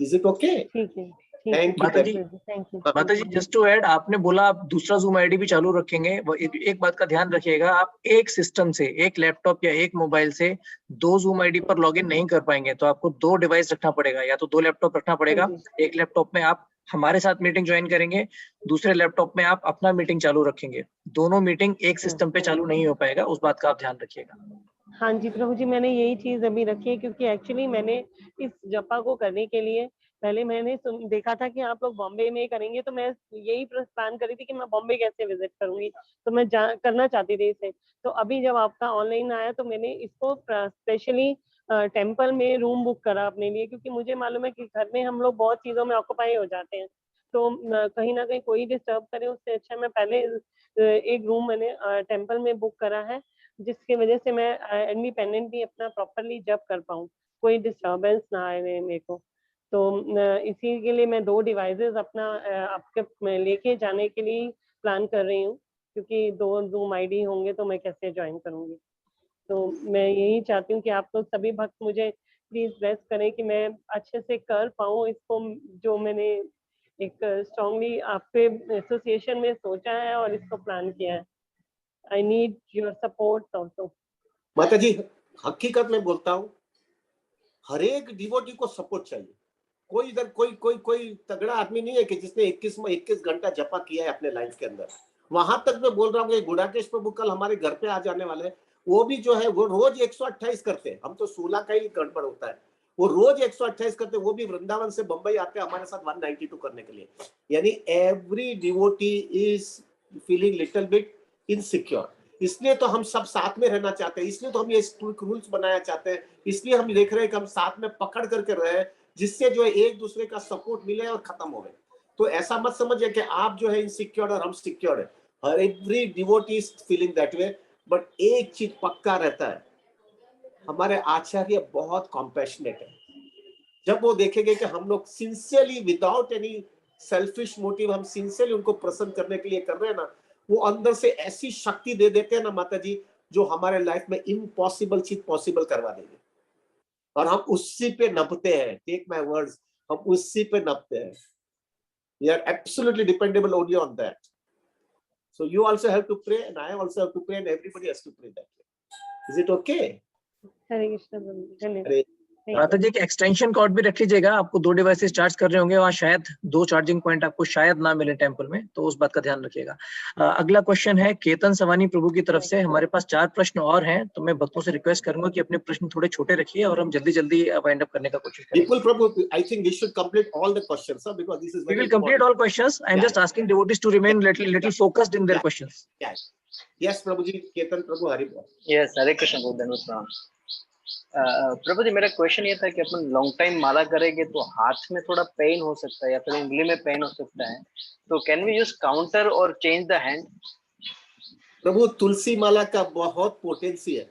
B: Is it okay?
F: ठीक है, ठीक
B: Thank you,
C: माता
B: thank
C: जी,
B: you.
F: Thank you.
C: माता जी जस्ट टू ऐड, आपने बोला आप दूसरा जूम आईडी भी चालू रखेंगे, वो एक बात का ध्यान रखिएगा, आप एक सिस्टम से, एक लैपटॉप या एक मोबाइल से 2 जूम आईडी पर लॉगिन नहीं कर पाएंगे, तो आपको 2 डिवाइस रखना पड़ेगा, या तो 2 लैपटॉप रखना पड़ेगा। एक लैपटॉप में आप हमारे साथ मीटिंग ज्वाइन करेंगे, दूसरे लैपटॉप में आप अपना मीटिंग चालू रखेंगे, दोनों मीटिंग एक सिस्टम पे चालू नहीं हो पाएगा, उस बात का आप ध्यान रखिएगा।
F: हाँ जी प्रभु जी, मैंने यही चीज अभी रखी है, क्योंकि एक्चुअली मैंने इस जपा को करने के लिए पहले मैंने देखा था कि आप लोग बॉम्बे में करेंगे, तो मैं यही प्लान करी थी कि मैं बॉम्बे कैसे विजिट करूंगी, तो मैं करना चाहती थी इसे। तो अभी जब आपका ऑनलाइन आया तो मैंने इसको स्पेशली टेम्पल में रूम बुक करा अपने लिए, क्योंकि मुझे मालूम है कि घर में हम लोग बहुत चीजों में ऑक्यूपाई हो जाते हैं, तो कहीं ना कहीं कोई डिस्टर्ब करे उससे अच्छा मैं पहले एक रूम मैंने टेम्पल में बुक करा है, जिसकी वजह से मैं इंडिपेंडेंटली अपना प्रॉपरली जब कर पाऊँ, कोई डिस्टर्बेंस ना आए मेरे को। तो इसी के लिए मैं 2 डिवाइसेस अपना आपके लेके जाने के लिए प्लान कर रही हूँ, क्योंकि 2 जूम आईडी होंगे तो मैं कैसे ज्वाइन करूंगी। तो मैं यही चाहती हूँ कि आप लोग सभी भक्त मुझे प्लीज ब्लेस करें कि मैं अच्छे से कर पाऊँ इसको, जो मैंने एक स्ट्रांगली आपके एसोसिएशन में सोचा है और इसको प्लान किया है। I need your support also.
B: माता जी, हकीकत में बोलता हूँ, हर एक डिवोटी को सपोर्ट चाहिए। कोई इधर कोई तगड़ा आदमी नहीं है कि जिसने 21 घंटा जपा किया है अपने लाइफ के अंदर। वहां तक मैं बोल रहा हूँ कि गुड़ाकेश प्रभु कल हमारे घर पे आ जाने वाले हैं, वो भी जो है वो रोज 128 करते हैं, हम तो 16 का ही गड़बड़ होता है, वो रोज 128 करते हैं, वो भी वृंदावन से बंबई आते हैं हमारे साथ 192 करने के लिए। यानी every devotee is feeling little bit insecure, इसलिए तो हम सब साथ में रहना चाहते हैं, इसलिए तो हम ये रूल्स बनाना चाहते हैं, इसलिए हम देख रहे हैं कि हम साथ में पकड़ करके रहे, जिससे जो है एक दूसरे का सपोर्ट मिले और खत्म हो गए। तो ऐसा मत समझिए कि आप जो है इनसिक्योर और हम सिक्योर है, हर every devotee is feeling that way. But एक चीज पक्का रहता है, हमारे आचार्य बहुत कॉम्पैशनेट है। जब वो देखेंगे कि हम लोग sincerely without any selfish motive हम सिंसियरली उनको प्रसन्न करने के लिए कर रहे हैं ना, वो अंदर से ऐसी शक्ति दे देते हैं ना माता जी, जो हमारे लाइफ में इम्पॉसिबल चीज पॉसिबल करवा देंगे, और हम उसी पे नपते हैं। टेक माय वर्ड्स, हम उसी पे नपते हैं। We are absolutely dependable only on that. So you also have to pray and I also have to pray and everybody has to pray that way. Is it okay?
F: Hare Krishna Prabhu, धन्यवाद।
B: अरे
C: माता जी, एक extension cord भी रख लीजिएगा, आपको 2 devices charge कर रहे होंगे, वहाँ शायद 2 चार्जिंग पॉइंट आपको शायद ना मिले टेम्पल में, तो उस बात का ध्यान रखिएगा। अगला क्वेश्चन है केतन सवानी प्रभु की तरफ से। हमारे पास 4 प्रश्न और हैं, तो मैं भक्तों से रिक्वेस्ट करूंगा कि अपने प्रश्न थोड़े छोटे रखिए और हम जल्दी वाइंड अप करने का कोशिश करें।
B: Vipul Prabhu, I think we should complete all the questions, sir, because this is
C: We
B: very
C: will complete all questions. I am just asking devotees to remain little focused in their questions.
B: Yeah. Yes, Prabhu ji, Ketan Prabhu, Hari Bol.
G: Yes, Hare Krishna, बहुत धन्यवाद प्रणाम। प्रभु जी, मेरा question ये था कि अपन long time माला करेंगे तो हाथ में थोड़ा पेन हो सकता है या फिर उंगली में पेन हो सकता है, तो कैन वी यूज काउंटर और चेंज द हैंड?
B: प्रभु, तुलसी माला का बहुत पोटेंसी है,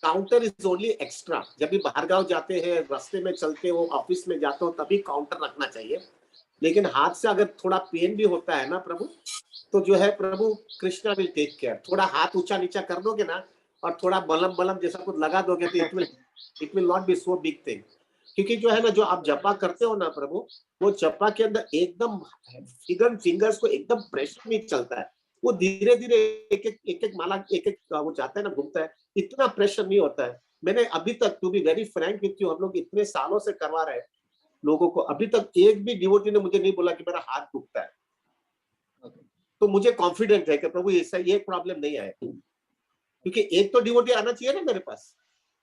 B: काउंटर इज ओनली एक्स्ट्रा। जब भी बाहर गांव जाते हैं, रास्ते में चलते हो, ऑफिस में जाते हो, तभी काउंटर रखना चाहिए। लेकिन हाथ से अगर थोड़ा पेन भी होता है ना प्रभु, तो जो है प्रभु कृष्णा विल टेक केयर। थोड़ा हाथ ऊंचा नीचा कर दोगे ना और थोड़ा बलम जैसा कुछ लगा दोगे तो it will not B so big thing. क्योंकि जो है ना, जो आप जपा करते हो ना प्रभु, वो जपा के अंदर एकदम फिंगर्स को एकदम प्रेशर नहीं चलता है, वो धीरे धीरे एक माला एक वो जाता है ना, घूमता है, इतना प्रेशर नहीं होता है। मैंने अभी तक, to be very frank with you, हम लोग इतने सालों से करवा रहे हैं लोगों को, अभी तक एक भी डिवोटी ने मुझे नहीं बोला कि मेरा हाथ दुखता है। तो मुझे कॉन्फिडेंट है कि प्रभु ऐसा ये प्रॉब्लम नहीं आएगा, क्योंकि एक तो डिवोटी आना चाहिए ना मेरे पास।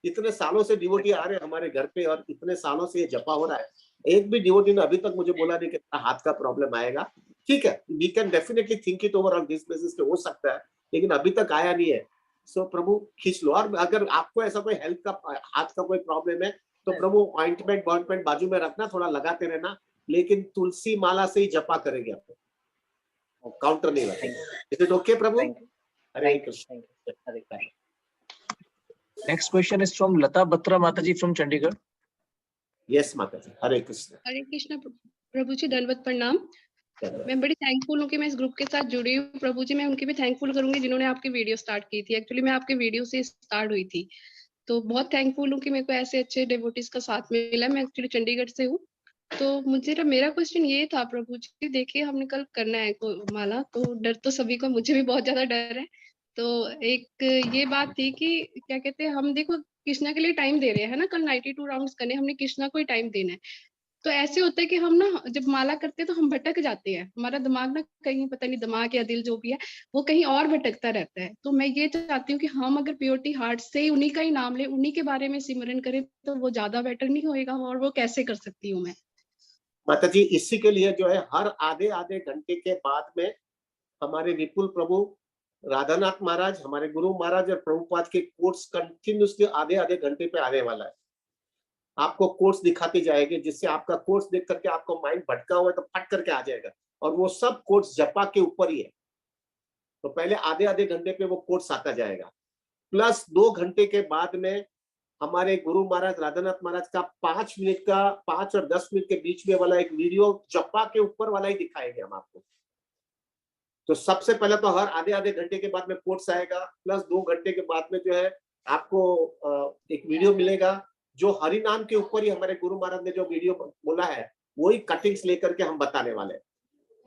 B: इतने सालों से डिवोटी आ रहे हैं हमारे घर पे और इतने सालों से ये जपा हो रहा है, एक भी डिवोटी ने अभी तक मुझे बोला नहीं कि हाथ का प्रॉब्लम आएगा। ठीक है, we can definitely think it over on this basis पे, हो सकता है, लेकिन अभी तक आया नहीं है। सो प्रभु खींच लो। और अगर आपको ऐसा कोई हेल्थ का, हाथ का कोई प्रॉब्लम है, तो प्रभु ऑइंटमेंट बाजू में रखना, थोड़ा लगाते रहना, लेकिन तुलसी माला से ही जपा करेंगे आपको, काउंटर नहीं रखेंगे। Is it okay Prabhu? Hare Krishna.
G: Hare Krishna.
C: Next question is from Lata Batra Mataji from Chandigarh.
B: Yes माता जी, हरे कृष्ण।
H: हरे कृष्ण प्रभु जी, दंडवत प्रणाम। मैं बड़ी थैंकफुल हूँ कि मैं इस ग्रुप के साथ जुड़ी हूँ। प्रभु जी, मैं उनकी भी थैंकफुल करूंगी जिन्होंने आपकी वीडियो स्टार्ट की थी। एक्चुअली मैं आपके वीडियो से स्टार्ट हुई थी, तो बहुत थैंकफुल हूँ कि मेरे को ऐसे अच्छे डिवोटीज का साथ मिला। मैं एक्चुअली चंडीगढ़ से हूँ, तो मेरा क्वेश्चन ये था प्रभु जी, देखिए हमने कल करना है माला, तो डर तो सभी को, मुझे भी बहुत ज्यादा डर है। तो एक ये बात थी कि क्या कहते हैं, हम देखो कृष्णा के लिए टाइम दे रहे हैं ना, कल 92 राउंड्स करने, हमने कृष्णा को ही टाइम देना है। तो ऐसे होता है कि हम ना जब माला करते हैं तो हम भटक जाते हैं, हमारा दिमाग ना कहीं, पता नहीं दिमाग या दिल जो भी है वो कहीं और भटकता रहता है। तो मैं ये चाहती हूँ कि हम अगर प्योरिटी हार्ट से उन्हीं का ही नाम ले, उन्हीं के बारे में सिमरन करें, तो वो ज्यादा बेटर नहीं होएगा? और वो कैसे कर सकती हूँ मैं?
B: माता जी, इसी के लिए जो है हर आधे आधे घंटे के बाद में हमारे विपुल प्रभु, राधानाथ महाराज, हमारे गुरु महाराज और प्रभुपाद के कोर्स कंटिन्यूसली आधे आधे घंटे पे आने वाला है। आपको कोर्स दिखाते जाएंगे, जिससे आपका कोर्स देख करके आपको माइंड भटका हुआ है तो फट करके आ जाएगा। और वो सब कोर्स जपा के ऊपर ही है। तो पहले आधे आधे घंटे पे वो कोर्स आता जाएगा, प्लस 2 घंटे के बाद में हमारे गुरु महाराज राधानाथ महाराज का 5 मिनट का, 5 और 10 मिनट के बीच में वाला एक वीडियो जपा के ऊपर वाला ही दिखाएंगे हम आपको। तो सबसे पहले तो हर आधे आधे घंटे के बाद में कोर्स आएगा, प्लस 2 घंटे के बाद में जो है आपको एक वीडियो मिलेगा जो हरि नाम के ऊपर ही हमारे गुरु महाराज ने जो वीडियो बोला है वही कटिंग्स लेकर के हम बताने वाले हैं।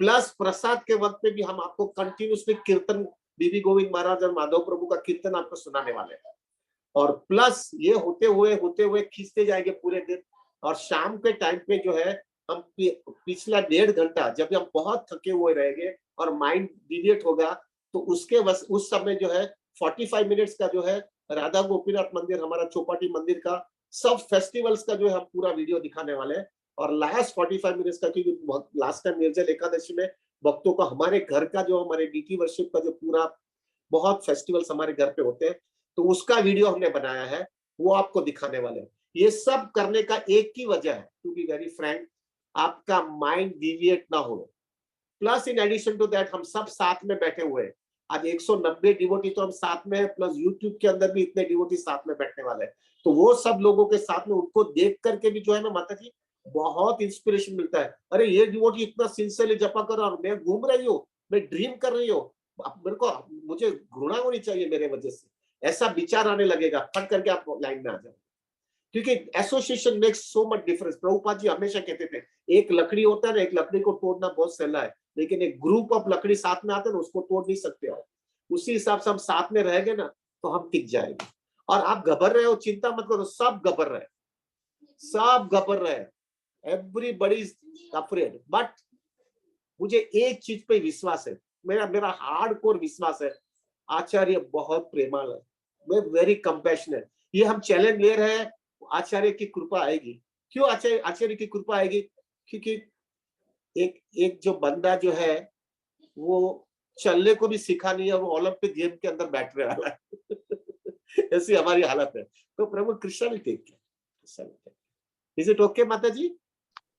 B: प्लस प्रसाद के वक्त पे भी हम आपको कंटिन्यूसली कीर्तन, बीबी गोविंद महाराज और माधव प्रभु का कीर्तन आपको सुनाने वाले हैं। और प्लस ये होते हुए खींचते जाएंगे पूरे दिन। और शाम के टाइम पे जो है हम पिछला 1.5 घंटा जब हम बहुत थके हुए रहेंगे और माइंड डिविएट होगा, तो उसके उस समय जो है 45 मिनट्स का जो है राधा गोपीनाथ मंदिर, हमारा चौपाटी मंदिर का सब फेस्टिवल्स का जो है हम पूरा वीडियो दिखाने वाले हैं। और लास्ट 45 मिनट्स का, क्योंकि लास्ट टाइम निर्जल एकादशी में भक्तों का हमारे घर का जो हमारे डीटी वर्शिप का जो पूरा बहुत फेस्टिवल्स हमारे घर पे होते हैं, तो उसका वीडियो हमने बनाया है, वो आपको दिखाने वाले हैं। ये सब करने का एक ही वजह है, टू बी वेरी फ्रैंक, आपका माइंड डिविएट ना हो। Plus in addition to that हम सब साथ में बैठे हुए हैं। आज 190 डिवोटी तो हम साथ में है, प्लस यूट्यूब के अंदर भी इतने डिवोटी साथ में बैठने वाले हैं। तो वो सब लोगों के साथ में उनको देख करके भी जो है ना माता जी बहुत इंस्पिरेशन मिलता है। अरे ये डिवोटी इतना सिंसियरली जपा कर रहा, और मैं घूम रही हूँ, मैं ड्रीम कर रही हूँ, मुझे घृणा होनी चाहिए मेरे वजह से, ऐसा विचार आने लगेगा, फट करके आप लाइन में आ जाओ। क्योंकि association makes so much difference. Prabhupada ji हमेशा कहते थे एक लकड़ी होता है ना, एक लकड़ी को तोड़ना बहुत सहला है, लेकिन एक ग्रुप ऑफ लकड़ी साथ में आते हैं ना, उसको तोड़ नहीं सकते हो। उसी हिसाब से हम साथ में रहेंगे ना तो हम टिक जाएंगे। और आप घबर रहे हो, चिंता मत करो, सब घबर रहे, सब घबर रहे, एवरीबॉडी इज अफ्रेड। बट मुझे एक चीज पे विश्वास है, मेरा हार्डकोर विश्वास है, आचार्य बहुत प्रेमाल है, मैं वेरी कंपैशनेट। ये हम चैलेंज ले रहे हैं, आचार्य की कृपा आएगी। क्यों आचार्य की कृपा आएगी? क्योंकि एक जो बंदा जो है वो चलने को भी सीखा नहीं है, वो ओलंपिक गेम के अंदर बैठने वाला है। ऐसी हमारी हालत है। तो Prabhu Krishna will take care. Is it okay माता जी?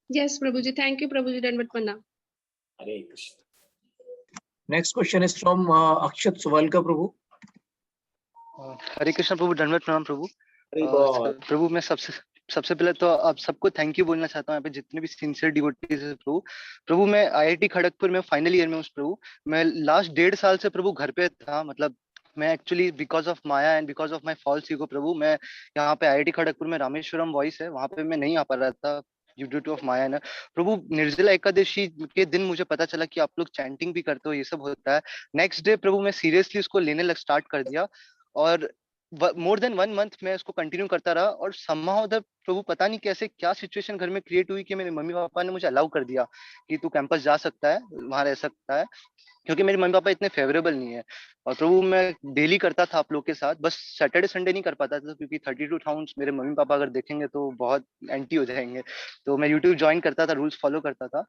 H: Yes Prabhu ji, thank you प्रभु जी, दंडवत प्रणाम।
B: Hare Krishna.
C: Next question is from Akshat Suwalka Prabhu.
I: Hare Krishna Prabhu, दंडवत प्रणाम प्रभु। प्रभु मैं सबसे पहले तो आप सबको थैंक यू बोलना चाहता हूँ, यहाँ पे जितने भी सिंसियर डिवोटीज है प्रभु मैं IIT खड़गपुर में फाइनल ईयर में हूँ प्रभु। मैं लास्ट 1.5 साल से प्रभु घर पे था, मतलब मैं actually because of maya and because of my false ego Prabhu, मैं यहाँ पे IIT खड़गपुर में रामेश्वरम वॉइस है, वहाँ पे मैं नहीं आ पा रहा था ड्यू टू ऑफ माया ना प्रभु। निर्जला एकादशी के दिन मुझे पता चला कि आप लोग चैंटिंग भी करते हो, ये सब होता है। नेक्स्ट डे प्रभु मैं सीरियसली उसको लेने स्टार्ट कर दिया, और मोर देन 1 मंथ मैं इसको कंटिन्यू करता रहा। और somehow उधर प्रभु पता नहीं कैसे क्या सिचुएशन घर में क्रिएट हुई कि मेरे मम्मी पापा ने मुझे अलाउ कर दिया कि तू कैंपस जा सकता है, वहां रह सकता है, क्योंकि मेरे मम्मी पापा इतने फेवरेबल नहीं है। और प्रभु मैं डेली करता था आप लोग के साथ, बस सैटरडे संडे नहीं कर पाता था क्योंकि 32 राउंड्स मेरे मम्मी पापा अगर देखेंगे तो बहुत एंटी हो जाएंगे। तो मैं यूट्यूब ज्वाइन करता था, रूल्स फॉलो करता था।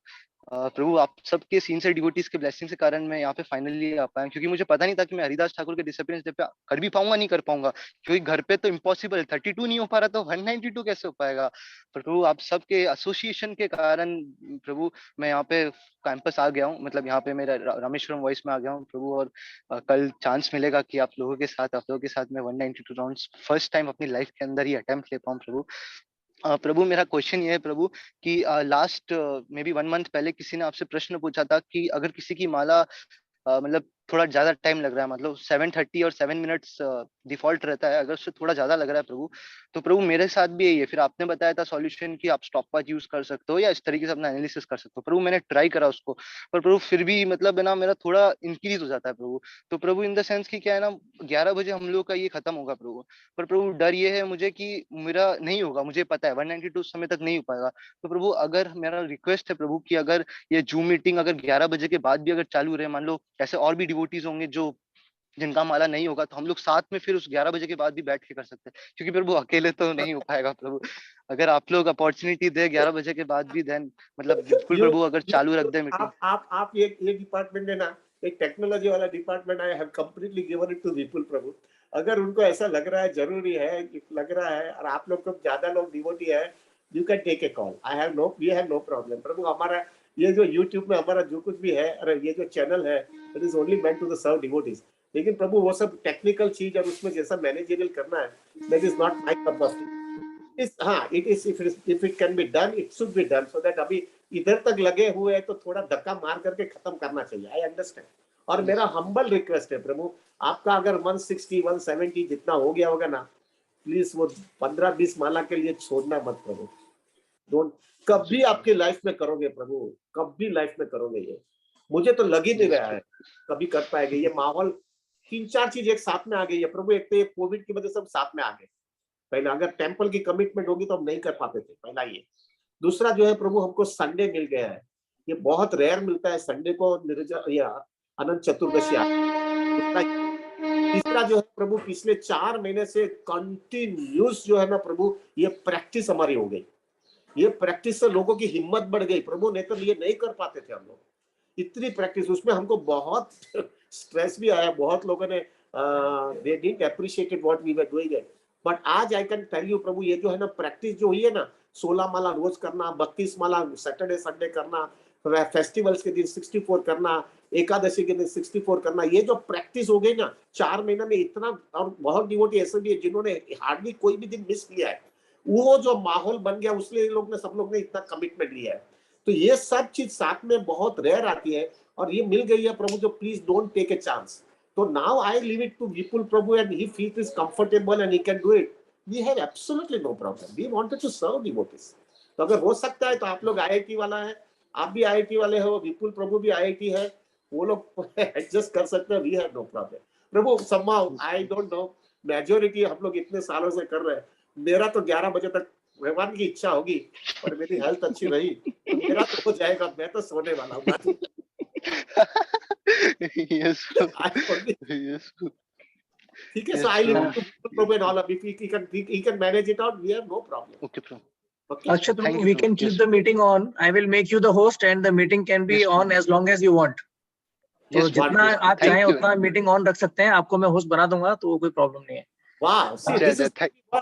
I: प्रभु आप सबके सिंसियर डिवोटीज के ब्लेसिंग के कारण मैं यहाँ पे फाइनली आ पाया, क्योंकि मुझे पता नहीं था कि मैं हरिदास ठाकुर के डिसअपीयरेंस डे पे कर भी पाऊंगा नहीं कर पाऊंगा, क्योंकि घर पे तो इम्पॉसिबल है, 32 नहीं हो पा रहा तो 192 कैसे हो पाएगा। प्रभु आप सबके एसोसिएशन के कारण प्रभु मैं यहाँ पे कैंपस आ गया हूँ, मतलब यहाँ पे मेरा रामेश्वरम वॉइस में आ गया हूँ प्रभु। और कल चांस मिलेगा कि आप लोगों के साथ मैं 192 राउंड्स फर्स्ट टाइम अपनी लाइफ के अंदर ही अटेम्प्ट ले पाऊँ प्रभु। प्रभु मेरा क्वेश्चन ये है प्रभु कि लास्ट मे बी 1 मंथ पहले किसी ने आपसे प्रश्न पूछा था कि अगर किसी की माला मतलब थोड़ा ज्यादा टाइम लग रहा है, मतलब 7:30 और 7 मिनट्स डिफॉल्ट रहता है, अगर उससे थोड़ा ज्यादा लग रहा है प्रभु, तो प्रभु मेरे साथ भी यही है। फिर आपने बताया था सॉल्यूशन कि आप स्टॉप वॉच यूज कर सकते हो या इस तरीके से अपना एनालिसिस कर सकते हो। प्रभु मैंने ट्राई करा उसको, पर प्रभु फिर भी मतलब है ना मेरा थोड़ा इंक्रीज हो जाता है प्रभु। तो प्रभु इन द सेंस कि क्या है ना 11 बजे हम लोग का ये खत्म होगा प्रभु, पर प्रभु डर ये है मुझे कि मेरा नहीं होगा, मुझे पता है 192 समय तक नहीं हो पाएगा। तो प्रभु अगर मेरा रिक्वेस्ट है प्रभु कि अगर ये जूम मीटिंग अगर 11 बजे के बाद भी अगर चालू रहे, मान लो ऐसे और भी डिवोटीज होंगे जो जिनका माला नहीं होगा, तो हम लोग साथ में फिर उस 11 बजे के बाद भी बैठ के कर सकते हैं, क्योंकि प्रभु अकेले तो नहीं हो पाएगा प्रभु। अगर आप लोग अपॉर्चुनिटी दे 11 बजे के बाद भी, देन मतलब बिल्कुल प्रभु अगर चालू रख दे मीटिंग।
B: आप ये डिपार्टमेंट है ना, एक टेक्नोलॉजी वाला department, I have completely given it to Vipul Prabhu. अगर उनको ऐसा लग रहा है जरूरी है, लग रहा है, और आप लोग को ज्यादा लोग डिवोटी है, you can take a call, we have no problem Prabhu. हमारा ये जो यूट्यूब में हमारा जो कुछ भी है, अरे ये जो चैनल है, it is only meant to the serve devotees. लेकिन प्रभु वो सब टेक्निकल चीज और उसमें जैसा मैनेजरियल करना है, that is not my cup of tea. हाँ, it is, if it can be done, it should be done, so that अभी इधर तक लगे हुए हैं तो थोड़ा धक्का मार करके खत्म करना चाहिए। I understand. और मेरा हम्बल रिक्वेस्ट है प्रभु, आपका अगर 160 170 जितना हो गया होगा ना, प्लीज वो 15-20 माला के लिए छोड़ना मत प्रभु। डोंट, कभी आपकी लाइफ में करोगे प्रभु, कभी लाइफ में करोगे ये, मुझे तो लग ही नहीं रहा है कभी कर पाएंगे। ये माहौल 3-4 चीज एक साथ में आ गई है प्रभु। एक तो ये कोविड की वजह से सब साथ में आ गए। पहला अगर टेम्पल की कमिटमेंट होगी तो हम नहीं कर पाते थे, पहला ये। दूसरा जो है प्रभु, हमको संडे मिल गया है, ये बहुत रेयर मिलता है संडे को, या अनंत चतुर्दशी। तीसरा जो है प्रभु, पिछले 4 महीने से कंटिन्यूस जो है ना प्रभु, ये प्रैक्टिस हमारी हो गई। ये प्रैक्टिस से लोगों की हिम्मत बढ़ गई प्रभु, नहीं तो ये नहीं कर पाते थे हम लोग। इतनी प्रैक्टिस, उसमें हमको बहुत स्ट्रेस भी आया, बहुत लोगों ने they didn't appreciated what we were doing it. But आज आई कैन टेल यू प्रभु, ये जो है ना प्रैक्टिस जो हुई है ना, 16 माला रोज करना, 32 माला सैटरडे संडे करना, फेस्टिवल्स के दिन 64 करना, एकादशी के दिन 64 करना, ये जो प्रैक्टिस हो गई ना 4 महीने में इतना। और बहुत डिवोटी ऐसे भी है जिन्होंने हार्डली कोई भी दिन मिस किया है। वो जो माहौल बन गया, उसलिए लोग ने, सब लोग ने इतना कमिटमेंट लिया है। तो ये सब चीज साथ में बहुत रेयर आती है, और ये मिल गई है प्रभु, जो please don't take a chance. So now I leave it to Vipul Prabhu, and he feels comfortable and he can do it. We have absolutely no problem. We wanted to serve devotees. तो अगर हो सकता है तो आप लोग IIT वाला है, आप भी IIT वाले हो, विपुल प्रभु भी IIT है, वो लोग एडजस्ट कर सकते हैं। We have no problem. Prabhu somehow I don't know, majority हम लोग इतने सालों से कर रहे हैं। मेरा तो 11 बजे तक भगवान की इच्छा होगी और मेरी हेल्थ अच्छी रही तो मेरा तो हो जाएगा, मैं तो सोने वाला हूँ।
I: Yes, yes.
B: ठीक है, so I leave it to Prabhu and all. If he can manage it out, we have no problem.
I: Okay, Prabhu.
B: Okay.
C: Akshat,
I: Thank
C: we
I: you.
C: can keep
I: Yes.
C: the meeting on. I will make you the host and the meeting can be
I: Yes,
C: on as long as you want. तो
I: Yes,
C: जितना
B: yes,
C: आप
I: thank
C: चाहें
I: you.
C: उतना meeting on रख सकते हैं, आपको मैं होस्ट बना दूंगा, तो वो कोई प्रॉब्लम नहीं है।
B: Wow, see, this is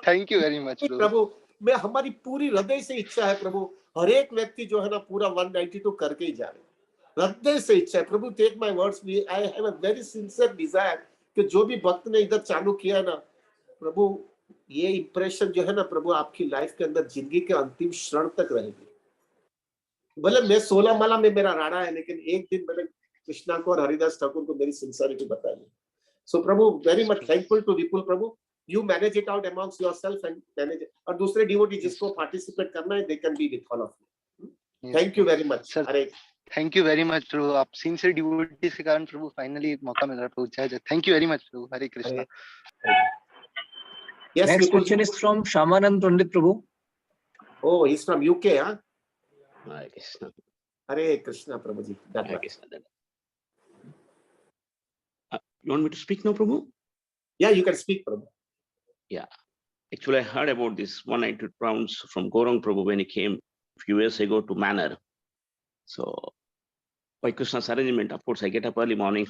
I: Thank you very much, Prabhu.
B: प्रभु, मैं हमारी पूरी हृदय से इच्छा है प्रभु, हर एक व्यक्ति जो है ना पूरा 192 करके ही जा रहे, हृदय से इच्छा है Prabhu. Take my words, I have a very sincere desire कि जो भी भक्त ने इधर चालू किया ना प्रभु, ये इंप्रेशन जो है ना प्रभु, आपकी लाइफ के अंदर जिंदगी के अंतिम क्षण तक रहेगी। भले मैं 16 माला में मेरा राणा है, लेकिन एक दिन मैंने कृष्णा को और हरिदास ठाकुर को मेरी सिंसियरिटी बताई। So Prabhu, very much thankful to Vipul Prabhu, you manage it out amongst yourself and manage it. और दूसरे डिवोटी जिसको पार्टिसिपेट करना है, they can be with all of you. Thank you very much.
I: Sir,
B: अरे
I: thank you very much, प्रभु। आप sincere devotee के कारण प्रभु finally एक मौका मिल रहा है प्रभु। जय जय। Thank you very much, Prabhu. Hare Krishna.
B: yes,
C: Next
B: Vipul.
C: question is from Shamanand Pandit Prabhu.
B: Oh, he's from UK, huh?
J: Hare Krishna.
B: Hare Krishna Prabhu ji.
J: Hare Krishna. You want me to speak now, Prabhu?
B: Yeah, you can speak, Prabhu.
J: Yeah. Actually, I heard about this 192 rounds from Gaurang Prabhu when he came a few years ago to Manor. So, by Krishna's arrangement, of course, I get up early morning.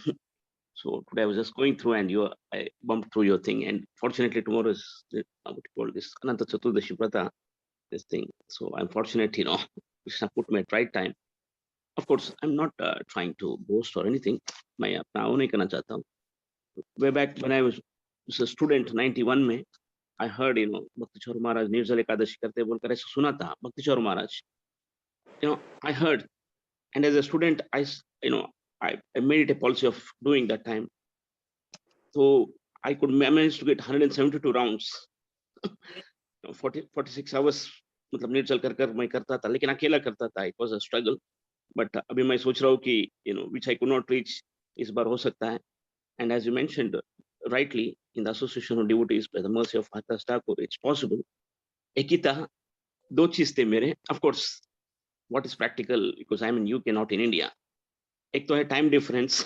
J: So today I was just going through and I bumped through your thing. And fortunately, tomorrow is what you call this Ananta Chaturdashi Vrata, this thing. So I'm fortunate, Krishna put me at right time. Of course, I'm not trying to boast or anything. मैं अपना वो नहीं करना चाहता हूँ. Way back when I was a student, 91 में, I heard, Bhakti Chaur Maharaj निर्जल एकादशी करते बोलकर ऐसा सुना था. Bhakti Chaur Maharaj, I heard, and as a student, I made it a policy of doing that time. So I could manage to get 172 rounds. 46 hours मतलब निर्जल कर मैं करता था, लेकिन अकेला करता था. It was a struggle. But अभी मैं सोच रहा हूँ कि which I could not reach, इस बार हो सकता है. And as you mentioned rightly, in the Association of Devotees by the mercy of Maharaj Thakur, it's possible. एक ही था, दो चीज थे मेरे. Of course, what is practical, because I'm in UK, not in India. एक तो है time difference.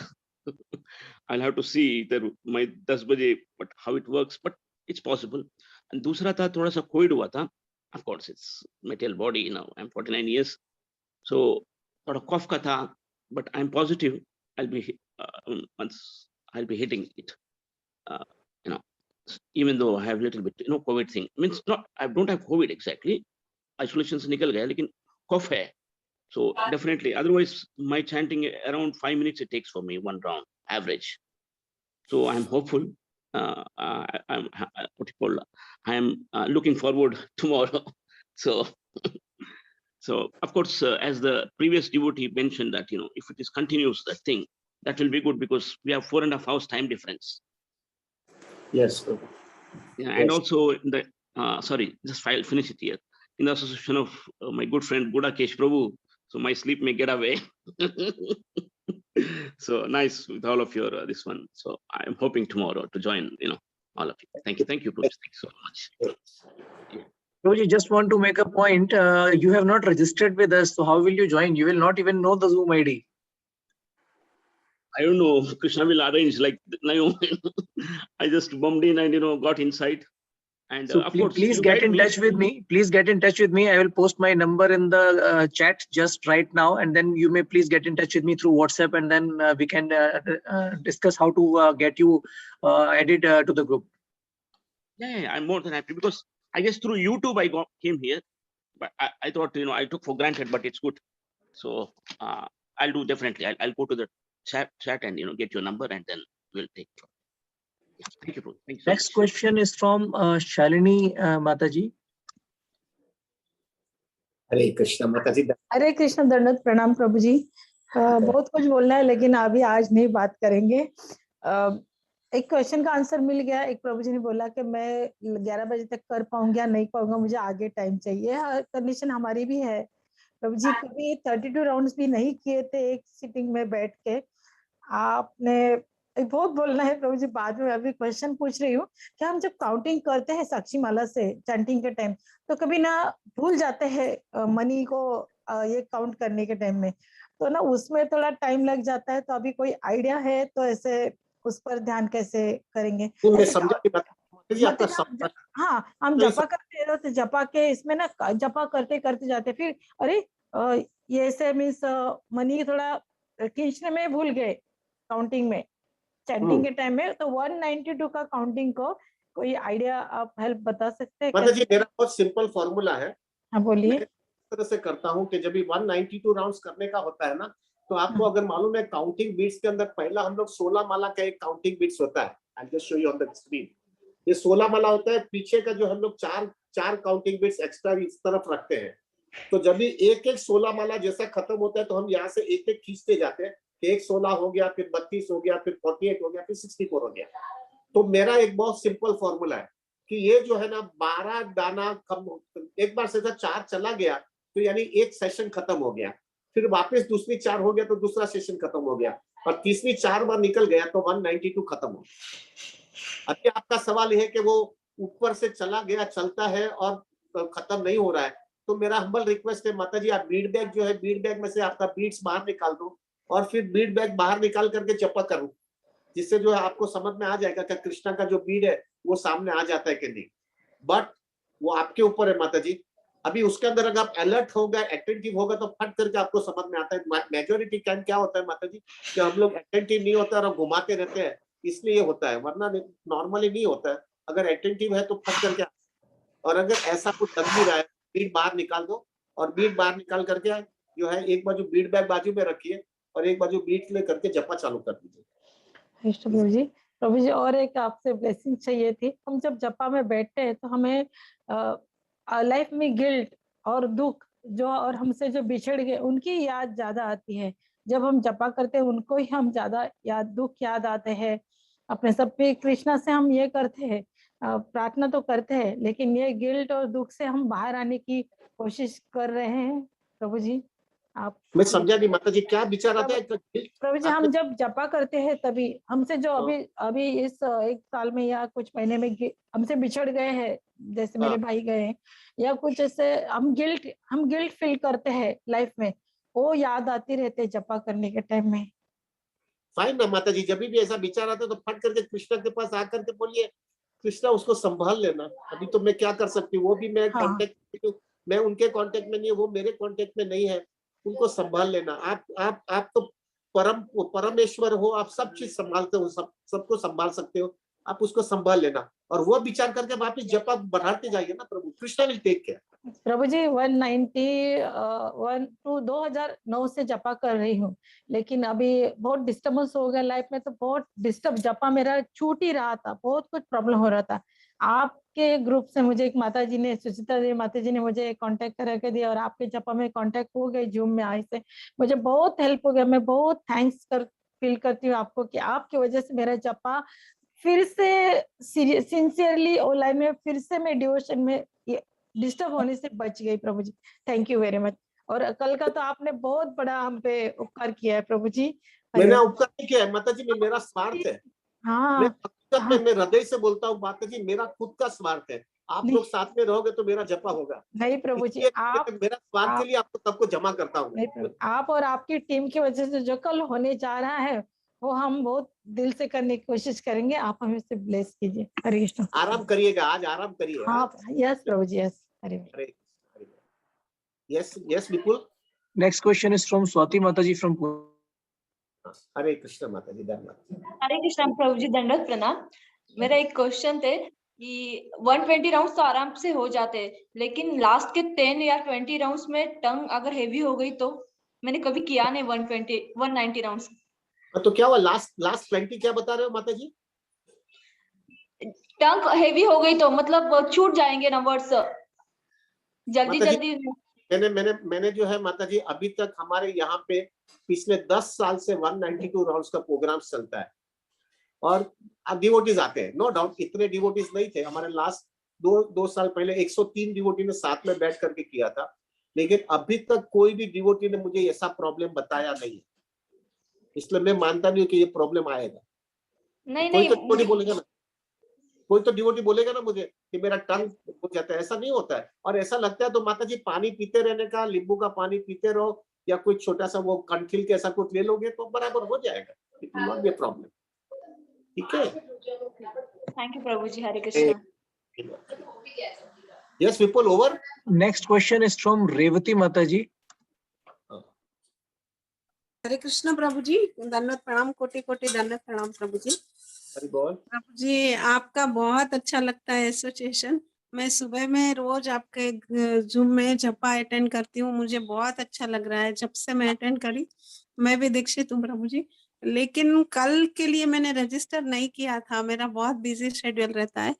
J: I'll have to see either my 10 बजे, but how it works, but it's possible. And दूसरा था थोड़ा सा कोविड हुआ था. Of course, it's material body now. I'm 49 years, so थोड़ा cough का था, but I'm positive I'll be once I'll be hitting it. Even though I have little bit COVID thing. Means not I don't have COVID exactly. Isolation से निकल गया, लेकिन cough है. So definitely, otherwise my chanting around 5 minutes it takes for me, one round average. So I'm hopeful. I'm looking forward tomorrow. So of course, as the previous devotee mentioned that if it is continuous, that thing that will be good, because we have 4.5 hours time difference.
B: Yes.
J: Yeah, and also in the sorry, just finish it here. In the association of my good friend Budakesh Prabhu, so my sleep may get away. So nice with all of your this one. So I'm hoping tomorrow to join all of you. Thank you, Prabhu. Thank you so much.
C: Prabhuji, just want to make a point. You have not registered with us, so how will you join? You will not even know the Zoom ID.
J: I don't know. Krishna will arrange like I just bumped in and got inside. And
C: so
J: of course,
C: please get in touch with me. Please get in touch with me. I will post my number in the chat just right now, and then you may please get in touch with me through WhatsApp, and then we can discuss how to get you added to the group.
J: Yeah, I'm more than happy, because I guess through YouTube I came here, but I thought I took for granted, but it's good. So I'll do definitely. I'll go to the chat and get your number, and then we'll take it. Thank you, Prabhu. Thank you so
C: Next
J: much.
C: question is from Shalini Mataji.
B: हरे कृष्ण माता जी.
K: हरे कृष्ण, दंडवत प्रणाम प्रभु जी. बहुत कुछ बोलना है, लेकिन अभी आज नहीं बात करेंगे. एक क्वेश्चन का आंसर मिल गया. एक प्रभु जी ने बोला कि मैं 11 बजे तक कर पाऊंगा, नहीं पाऊंगा, मुझे आगे टाइम चाहिए. कंडीशन हमारी भी है प्रभु जी. कभी 32 राउंड्स भी नहीं किए थे एक सिटिंग में बैठ के. आपने बहुत बोलना है प्रभु जी, बाद में. अभी क्वेश्चन पूछ रही हूँ कि हम जब काउंटिंग करते हैं साक्षी माला से चैंटिंग के टाइम, तो कभी ना भूल जाते हैं मनी को ये काउंट करने के टाइम में, तो ना उसमें थोड़ा टाइम लग जाता है. तो अभी कोई आइडिया है तो ऐसे उस पर ध्यान कैसे करेंगे? हाँ, हम जपा करते हैं तो जपा के इसमें ना जपा करते करते जाते, फिर अरे ये ऐसे मीन्स मनी थोड़ा खींचने में भूल गए काउंटिंग में चैंटिंग के टाइम में. तो 192 का काउंटिंग को कोई आइडिया आप हेल्प बता सकते हैं?
B: माता जी, मेरा बहुत सिंपल फॉर्मूला है.
K: हाँ बोलिए.
B: इस तरह से करता हूँ कि जब भी 192 राउंड्स करने का होता है ना, तो आपको अगर मालूम है काउंटिंग बीट्स के अंदर पहला हम लोग 16 माला का एक काउंटिंग बीट्स होता है. I just show you on the screen. ये 16 माला होता है. पीछे का जो हम लोग चार काउंटिंग बीट्स एक्स्ट्रा इस तरफ रखते हैं. तो जब भी एक 16 माला जैसा खत्म होता है, तो हम यहाँ से एक खींचते जाते हैं. एक 16 हो गया, फिर 32 हो गया, फिर 48 हो गया, फिर 64 हो गया. तो मेरा एक बहुत सिंपल फॉर्मूला है कि ये जो है ना 12 दाना कम, एक बार से 4 चला गया तो यानी एक सेशन खत्म हो गया. फिर वापस दूसरी 4 हो गया तो दूसरा सेशन खत्म हो गया, और तीसरी 4 बार निकल गया तो 192 खत्म हो गया. अभी आपका सवाल है कि वो ऊपर से चला गया, चलता है और खत्म नहीं हो रहा है, तो मेरा हम्बल रिक्वेस्ट है माता जी, आप बीड बैग जो है, बीड बैग में से आपका बीड्स बाहर निकाल दो, और फिर बीड बैग बाहर निकाल करके जपा करूं, जिससे जो है आपको समझ में आ जाएगा कि कृष्णा का जो बीड है वो सामने आ जाता है कि नहीं. बट वो आपके ऊपर है माता जी. अभी उसके अंदर अगर आप अलर्ट होगा, अटेंटिव होगा, तो फट करके आपको समझ में आता है. मेजोरिटी टाइम क्या होता है माता जी कि हम लोग अटेंटिव नहीं होता और घुमाते रहते हैं, इसलिए होता है, वरना नॉर्मली नहीं होता है. अगर अटेंटिव है तो फट करके, और अगर ऐसा कुछ लग भी रहा है, बीड बाहर निकाल दो, और बीड बाहर निकाल करके जो है एक बाजू बीड बैग बाजू में रखिए और एक बाजू बीट ले करके जपा चालू कर दीजिए.
K: प्रभु जी और एक आपसे ब्लेसिंग चाहिए थी. हम जब जपा में बैठते हैं तो हमें लाइफ में गिल्ट और दुख जो और हमसे जो बिछड़ गए उनकी याद ज्यादा आती है. जब हम जपा करते हैं उनको ही हम ज्यादा दुख याद आते हैं। अपने सब पे कृष्णा से हम ये करते हैं, प्रार्थना तो करते हैं, लेकिन ये गिल्ट और दुख से हम बाहर आने की कोशिश कर रहे हैं। प्रभु जी आप,
B: मैं समझा नहीं माता जी, क्या विचार आता है?
K: प्रभु जी हम जब जपा करते हैं तभी हमसे जो अभी इस एक साल में या कुछ महीने में हमसे बिछड़ गए हैं, जैसे मेरे भाई गए हैं, या कुछ ऐसे हम गिल्ट फील करते हैं लाइफ में, वो याद आती रहते जपा करने के टाइम में।
B: फाइन ना माता जी, जब भी ऐसा विचार आता है तो फट करके कृष्णा के पास आकर के बोलिए, कृष्णा उसको संभाल लेना, अभी तो मैं क्या कर सकती हूँ, वो भी मैं कांटेक्ट, मैं उनके कांटेक्ट में नहीं है, वो मेरे कांटेक्ट में नहीं है, उनको संभाल लेना। आप तो परमेश्वर हो, आप सब चीज संभालते हो, सबको संभाल सकते हो, आप उसको संभाल लेना और वो विचार करके वापिस जप आप बढ़ाते जाइए ना, Prabhu Krishna will take care.
K: प्रभु जी 2009 से जपा कर रही हूँ, लेकिन अभी बहुत डिस्टर्बेंस हो गया लाइफ में, तो बहुत डिस्टर्ब, जपा मेरा छूट ही रहा था, बहुत कुछ प्रॉब्लम हो रहा था। आपके ग्रुप से मुझे एक माता जी ने, सुचिता जी माता जी ने मुझे कांटेक्ट करके दिया और आपके जपा में कांटेक्ट हो गए जूम में आई से, मुझे बहुत हेल्प हो गया। मैं बहुत थैंक्स फील करती हूँ आपको कि आपकी वजह से मेरा जपा फिर से सिंसियरली ऑनलाइन में फिर से मैं डिवोशन में डिस्टर्ब होने से बच गई। प्रभु ji thank you very much. और कल का तो आपने बहुत बड़ा हम पे उपकार किया है प्रभु जी।
B: मैंने उपकार नहीं किया है माता जी, में मेरा स्वार्थ है।
K: हाँ,
B: मैं हृदय से बोलता हूँ माता जी, मेरा खुद का स्वार्थ है। आप लोग साथ में रहोगे तो मेरा जपा होगा।
K: नहीं प्रभु जी, आप
B: मेरा स्वार्थ के लिए आपको सबको जमा करता हूँ।
K: आप और आपकी टीम की वजह से जो कल होने जा रहा है वो हम बहुत दिल से करने की कोशिश करेंगे। आप हमें से ब्लेस कीजिए। हरे कृष्ण।
B: आराम करिएगा, आज आराम करिए।
K: हाँ यस प्रभु जी, yes. Hare
B: yes Vipul.
C: Next question is from Swati माता जी फ्रॉम।
B: हरे कृष्ण माता जी, धन्यवाद।
L: हरे कृष्ण प्रभु जी, दंडवत प्रणाम। मेरा एक क्वेश्चन थे कि 120 राउंड्स तो आराम से हो जाते हैं, लेकिन लास्ट के 10 या 20 राउंड्स में टंग अगर हेवी हो गई तो, मैंने कभी किया नहीं 190 राउंड्स।
B: तो क्या हुआ? लास्ट 20 क्या बता रहे हो माता जी?
L: टंग हेवी हो गई तो मतलब छूट जाएंगे ना वर्ड्स जल्दी।
B: मैंने जो है माता जी, अभी तक हमारे यहाँ पे पिछले 10 साल से 192 राउंड्स का प्रोग्राम चलता है और डिवोटीज आते हैं। नो डाउट इतने डिवोटीज नहीं थे हमारे। लास्ट दो साल पहले 103 डिवोटी ने साथ में बैठ करके किया था, लेकिन अभी तक कोई भी डिवोटी ने मुझे ऐसा प्रॉब्लम बताया नहीं है, इसलिए मैं मानता नहीं हूँ कि ये प्रॉब्लम आएगा। कोई तो डिवोटी बोलेगा ना, कोई तो डिवोटी बोलेगा ना मुझे कि मेरा टंग हो जाता है। ऐसा नहीं होता है। और ऐसा लगता है तो माता जी पानी पीते रहने का, नींबू का पानी पीते रहो या कोई छोटा सा वो कंठिल के ऐसा कुछ ले लोगे तो बराबर हो जाएगा। It will not be a problem. ठीक है,
L: thank you Prabhu ji. Hare Krishna.
B: Yes Vipul, over.
C: Next question is from Revati माता जी।
M: हरे कृष्ण प्रभु जी, दंडवत प्रणाम, कोटि कोटि दंडवत प्रणाम प्रभु जी। प्रभु जी आपका बहुत अच्छा लगता है एसोसिएशन। मैं सुबह में रोज आपके जूम में जपा अटेंड करती हूँ, मुझे बहुत अच्छा लग रहा है। जब से मैं अटेंड करी, मैं भी दीक्षित हूँ प्रभु जी, लेकिन कल के लिए मैंने रजिस्टर नहीं किया था, मेरा बहुत बिजी शेड्यूल रहता है,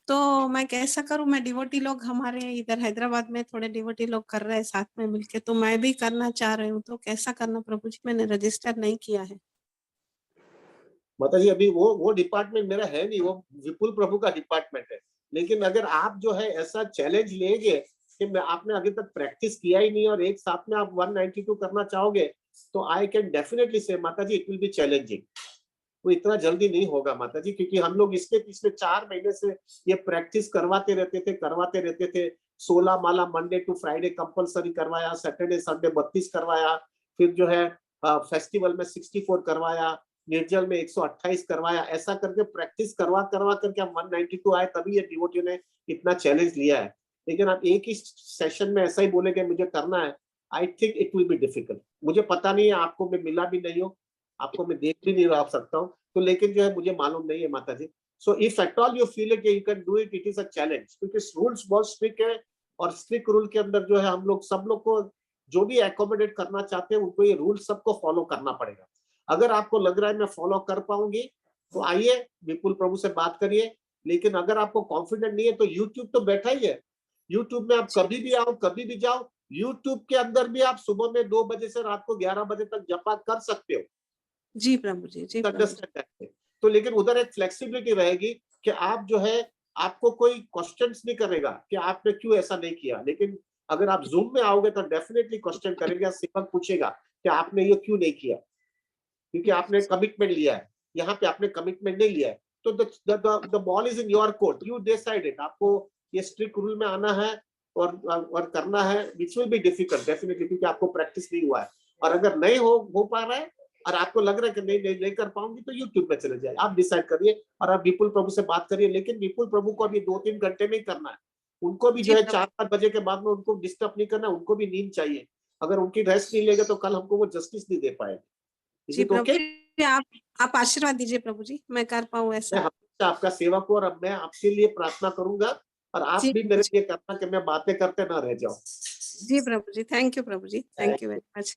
M: तो मैं कैसा करूं? मैं डिवोटी लोग हमारे इधर हैदराबाद में थोड़े डिवोटी लोग कर रहे हैं साथ में मिलके, तो मैं भी करना चाह रही हूँ, तो कैसा करना प्रभु जी? मैंने रजिस्टर नहीं किया है।
B: माता जी अभी वो डिपार्टमेंट मेरा है नहीं, वो विपुल प्रभु का डिपार्टमेंट है। लेकिन अगर आप जो है ऐसा चैलेंज लेंगे कि मैं आपने अभी तक प्रैक्टिस किया ही नहीं और एक साथ में आप 192 करना चाहोगे, तो आई कैन डेफिनेटली से माता जी इट विल बी चैलेंजिंग। वो इतना जल्दी नहीं होगा माता जी, क्योंकि हम लोग इसके पिछले 4 महीने से ये प्रैक्टिस करवाते रहते थे। 16 माला मंडे टू फ्राइडे कंपलसरी करवाया, सैटरडे संडे 32 करवाया, फिर जो है फेस्टिवल में 64 करवाया, निर्जल में 128 करवाया। ऐसा करके प्रैक्टिस करवा करके हम 192 आए, तभी ये डिवोटी ने इतना चैलेंज लिया है। लेकिन आप एक ही सेशन में ऐसा ही बोलेंगे मुझे करना है, I think it will be difficult. मुझे पता नहीं है, आपको मैं मिला भी नहीं हूँ, आपको मैं देख भी नहीं रह सकता हूँ, तो लेकिन जो है मुझे मालूम नहीं है माता जी। So if at all you feel it you can do it, it is a challenge, क्योंकि रूल्स बहुत स्ट्रिक्ट है और स्ट्रिक्ट रूल के अंदर जो है हम लोग सब लोग को जो भी एकोमोडेट करना चाहते हैं उनको ये रूल सबको फॉलो करना पड़ेगा। अगर आपको लग रहा है मैं फॉलो कर पाऊंगी तो आइए विपुल प्रभु से बात करिए, लेकिन अगर आपको कॉन्फिडेंट नहीं है तो यूट्यूब तो बैठा ही है। यूट्यूब में आप कभी भी आओ, कभी भी जाओ, यूट्यूब के अंदर भी आप सुबह में 2 बजे से रात को 11 बजे तक जपा कर सकते हो।
M: जी प्रभु जी, जी प्रभु जी।
B: अंडरस्टैंड करते तो लेकिन उधर एक फ्लेक्सिबिलिटी रहेगी कि आप जो है आपको कोई क्वेश्चंस नहीं करेगा कि आपने क्यों ऐसा नहीं किया, लेकिन अगर आप जूम में आओगे तो डेफिनेटली क्वेश्चन करेंगे, सेवक पूछेगा कि आपने ये क्यों नहीं किया, क्योंकि आपने कमिटमेंट लिया है। यहाँ पे आपने कमिटमेंट नहीं लिया है तो the ball is in your court, you decide it. आपको ये स्ट्रिक्ट रूल में आना है और करना है, which will be difficult definitely, क्योंकि आपको प्रैक्टिस नहीं हुआ है। और अगर नहीं हो पा रहा है और आपको लग रहा है कि नहीं कर पाऊंगी तो यूट्यूब पे चले जाए, आप डिसाइड करिए और आप विपुल प्रभु से बात करिए। लेकिन विपुल प्रभु को अभी 2-3 घंटे में ही करना है, उनको भी जो है 4-5 बजे के बाद में उनको डिस्टर्ब नहीं करना, उनको भी नींद चाहिए। अगर उनकी रेस्ट नहीं लेगा तो कल हमको वो जस्टिस नहीं दे पाएंगे।
M: जी प्रभु जी, आप आशीर्वाद दीजिए प्रभु जी, मैं कर पाऊँ ऐसा।
B: मैं हमेशा आपका सेवक हूँ और अब मैं आपके लिए प्रार्थना करूंगा और आप भी मेरे लिए करना कि मैं बातें करते ना रह जाऊं।
M: जी प्रभु ji, thank you Prabhu ji, thank you very much.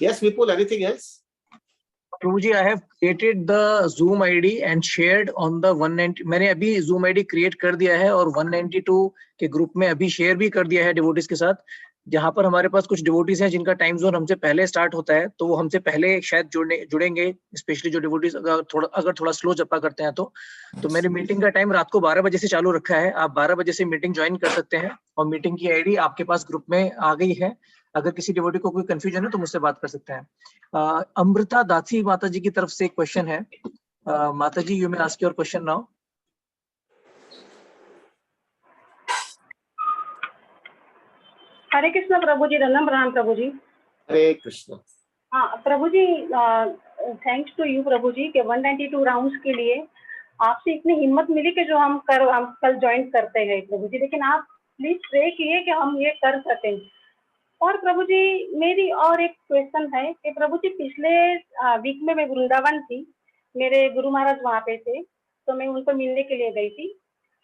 B: Yes, Vipul, anything else?
C: Prabhu ji, I have created the Zoom ID and shared on the 190. मैंने अभी Zoom ID क्रिएट कर दिया है और 192 के ग्रुप में अभी शेयर भी कर दिया है डिवोटीज के साथ, जहां पर हमारे पास कुछ डिवोटीज हैं जिनका टाइम जोन हमसे पहले स्टार्ट होता है, तो वो हमसे पहले शायद जुड़ेंगे, स्पेशली जो डिवोटीज अगर थोड़ा स्लो जपा करते हैं तो मेरी मीटिंग का टाइम रात को 12 बजे से चालू रखा है। आप 12 बजे से मीटिंग ज्वाइन कर सकते हैं और मीटिंग की आईडी आपके पास ग्रुप में आ गई है। अगर किसी डिवोटी को कोई कंफ्यूजन है तो मुझसे बात कर सकते हैं। अमृता दासी माता जी की तरफ से एक क्वेश्चन है। माता जी, you may ask your question now.
N: Hare Krishna Prabhu ji, धन्यवाद प्रणाम प्रभु जी।
B: हरे कृष्ण।
N: हाँ Prabhu ji, thanks to you प्रभु जी के 192 राउंड्स के लिए आपसे इतनी हिम्मत मिली कि जो हम कल ज्वाइन करते गए प्रभु जी, लेकिन आप प्लीज प्रे किए कि हम ये कर सकें। और प्रभु जी मेरी और एक क्वेश्चन है कि प्रभु जी पिछले वीक में मैं वृंदावन थी, मेरे गुरु महाराज वहाँ पे थे, तो मैं उनको मिलने के लिए गई थी।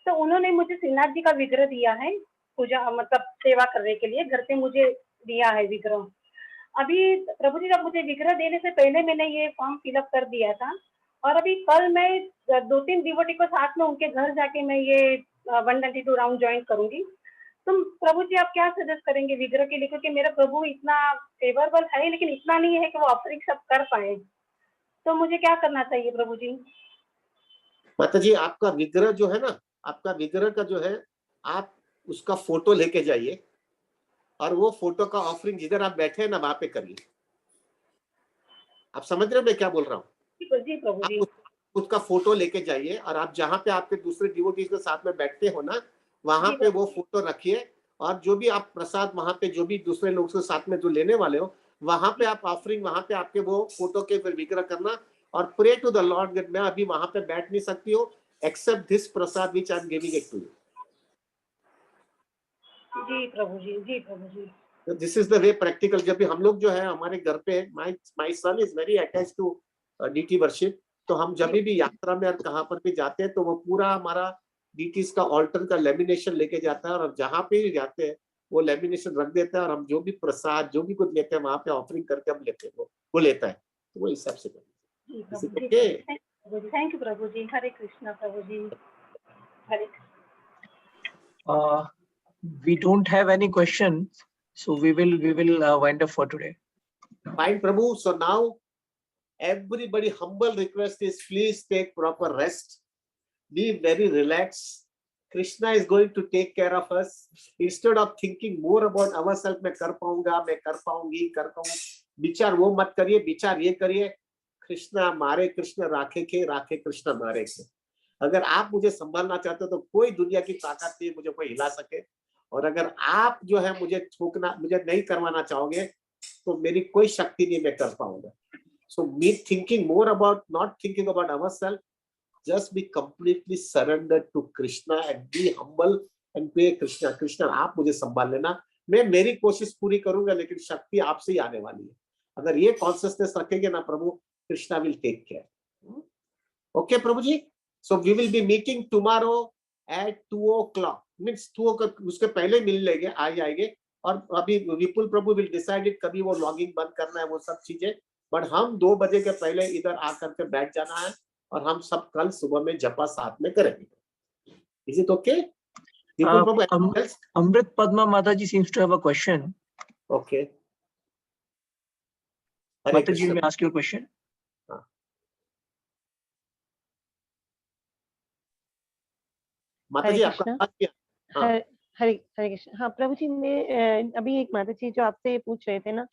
N: तो उन्होंने मुझे श्रीनाथ जी का विग्रह दिया है पूजा, मतलब सेवा करने के लिए घर पे मुझे दिया है विग्रह। अभी प्रभु जी जब मुझे विग्रह देने से पहले मैंने ये फॉर्म फिलअप कर दिया था और अभी कल मैं 2-3 डिवोटी को साथ में उनके घर जाके मैं ये 192 राउंड ज्वाइन करूंगी। तो प्रभु जी आप क्या सजेस्ट करेंगे विग्रह के लिए, क्योंकि मेरा प्रभु इतना फेवरेबल है लेकिन इतना नहीं है कि वो ऑफरिंग सब कर पाए, तो मुझे क्या करना चाहिए प्रभु जी?
B: माता जी, आपका विग्रह जो है ना, आपका विग्रह का जो है, आप उसका फोटो लेके जाइए और वो फोटो का ऑफरिंग जिधर आप बैठे हैं ना वहां पे करिए। आप समझ रहे हो मैं क्या बोल रहा हूँ?
N: जी प्रभु जी।
B: उसका फोटो लेके जाइए और आप जहाँ पे आपके दूसरे डिवोटीज के साथ में बैठते हो ना, वहां पे वो फोटो रखिए और जो भी आप प्रसाद वहां पे जो भी दूसरे लोग के साथ में जो लेने वाले हो वहां पे आप ऑफरिंग, वहां पे आपके वो फोटो के फिर विग्रह करना और pray to the lord that मैं अभी वहां पे बैठ नहीं सकती हूँ accept this prasad which I am giving it to you.
N: जी प्रभु जी, जी प्रभु जी।
B: This is the way practical. जब भी हम लोग जो है हमारे घर पे, my son is very attached to deity worship, तो हम जब भी यात्रा में और कहाँ पर भी जाते हैं तो वो पूरा हमारा डीटीज का ऑल्टर का लेमिनेशन लेके जाता है और जहाँ पे भी जाते हैं वो लेमिनेशन रख देता है और हम जो भी प्रसाद जो भी कुछ लेते हैं वहां पे ऑफरिंग करके हम लेते हैं, वो लेता है, तो वो हिसाब से
N: थैंक यू प्रभु जी। हरे कृष्णा प्रभु जी। Hare
C: we don't have any questions, so we will wind up for today.
B: Fine Prabhu, so now everybody humble request is please take proper rest, be very relaxed. Krishna is going to take care of us. Instead of thinking more about ourselves, मैं कर पाऊंगा, मैं कर पाऊंगी, कर पाऊंगा, विचार वो मत करिए, विचार ये करिए कृष्णा मारे कृष्ण राखे के, राखे कृष्ण मारे के। अगर आप मुझे संभालना चाहते हो तो कोई दुनिया की ताकत नहीं मुझे कोई हिला सके, और अगर आप जो है मुझे ठोकना, मुझे नहीं करवाना चाहोगे तो मेरी कोई शक्ति नहीं मैं कर पाऊंगा। So me thinking more about, not thinking about ourselves, just be completely surrendered to Krishna and be humble and pray Krishna, Krishna आप मुझे संभाल लेना, मैं मेरी कोशिश पूरी करूंगा लेकिन शक्ति आपसे ही आने वाली है। अगर ये कॉन्शियसनेस रखेंगे ना Prabhu, Krishna will take care. Okay Prabhu ji, so we will be meeting tomorrow at 2 o'clock, means 2 o'clock, उसके पहले मिल लेंगे, आ जाएंगे। और अभी विपुल प्रभु विल डिसाइडेड कभी वो लॉगिंग बंद करना है, वो सब चीजें, बट हम 2 बजे के पहले इधर आकर के बैठ जाना है और हम सब कल सुबह में जपा साथ में करेंगे। Is it okay? Vipul Prabhu, anyone else?
C: Amrit Padma Mataji seems to have a question.
B: Okay. Hare
C: Mataji,
B: Krishna.
C: may I ask you a question?
B: माताजी आपका आवाज क्या? हाँ।
F: हरे कृष्ण। हाँ प्रभु जी, मैं अभी एक माता जी जो आपसे पूछ रहे थे ना,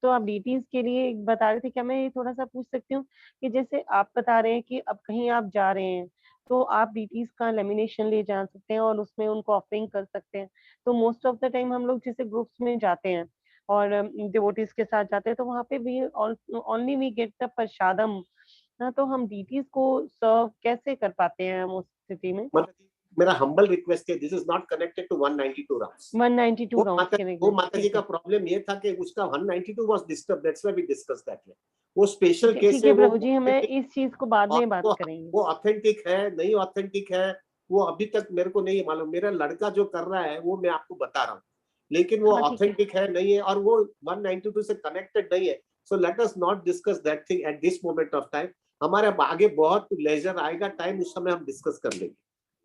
F: तो आप डीटीज के लिए बता रहे थे, क्या मैं थोड़ा सा पूछ सकती हूँ कि जैसे आप बता रहे हैं कि अब कहीं आप जा रहे हैं तो आप डीटीज का लेमिनेशन ले जा सकते हैं और उसमें उनको ऑफरिंग कर सकते हैं। तो मोस्ट ऑफ द टाइम हम लोग जैसे ग्रुप्स में जाते हैं और डिवोटीज के साथ जाते हैं तो वहाँ पे भी ओनली वी गेट द प्रसादम ना, तो हम डीटीज को सर्व कैसे कर पाते हैं हम उस स्थिति में?
B: मेरा हम्बल रिक्वेस्ट है, this is not connected to 192 rounds.
F: 192 rounds
B: वो माताजी का प्रॉब्लम ये था कि उसका 192 was disturb, that's why we discuss that. वो स्पेशल केस है।
F: प्रभु जी, हमें इस चीज को बाद में बात करेंगे।
B: वो ऑथेंटिक है नहीं ऑथेंटिक है वो अभी तक मेरे को नहीं मालूम। मेरा लड़का जो कर रहा है वो मैं आपको बता रहा हूँ, लेकिन वो ऑथेंटिक है नहीं है और वो 192 से कनेक्टेड नहीं है। So let us not discuss that thing at this moment of time. हमारे आगे बहुत लेजर आएगा टाइम, उस समय हम डिस्कस कर लेंगे।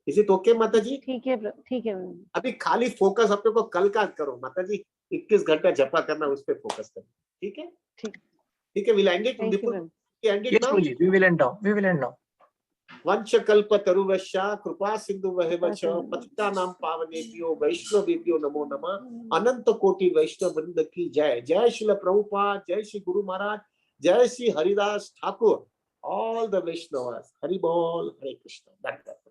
B: इज इट ओके माता जी?
F: ठीक है ठीक है।
B: अभी खाली फोकस अपने को कल का करो माता जी, 21 घंटा जपा करना, उस पे फोकस करो। ठीक है ठीक है। Will and it now.
C: We will end now.
B: वंशकल्पतरुवश्च कृपा सिन्धुभ्येव च पतितानां पावनेभ्यो वैष्णवेभ्यो नमो नमः। अनंत कोटि वैष्णव वृंद की जय। जय श्रील प्रभुपाद, जय श्री गुरु महाराज, जय श्री हरिदास ठाकुर, ऑल द वैष्णवस। हरि बोल, हरे कृष्ण।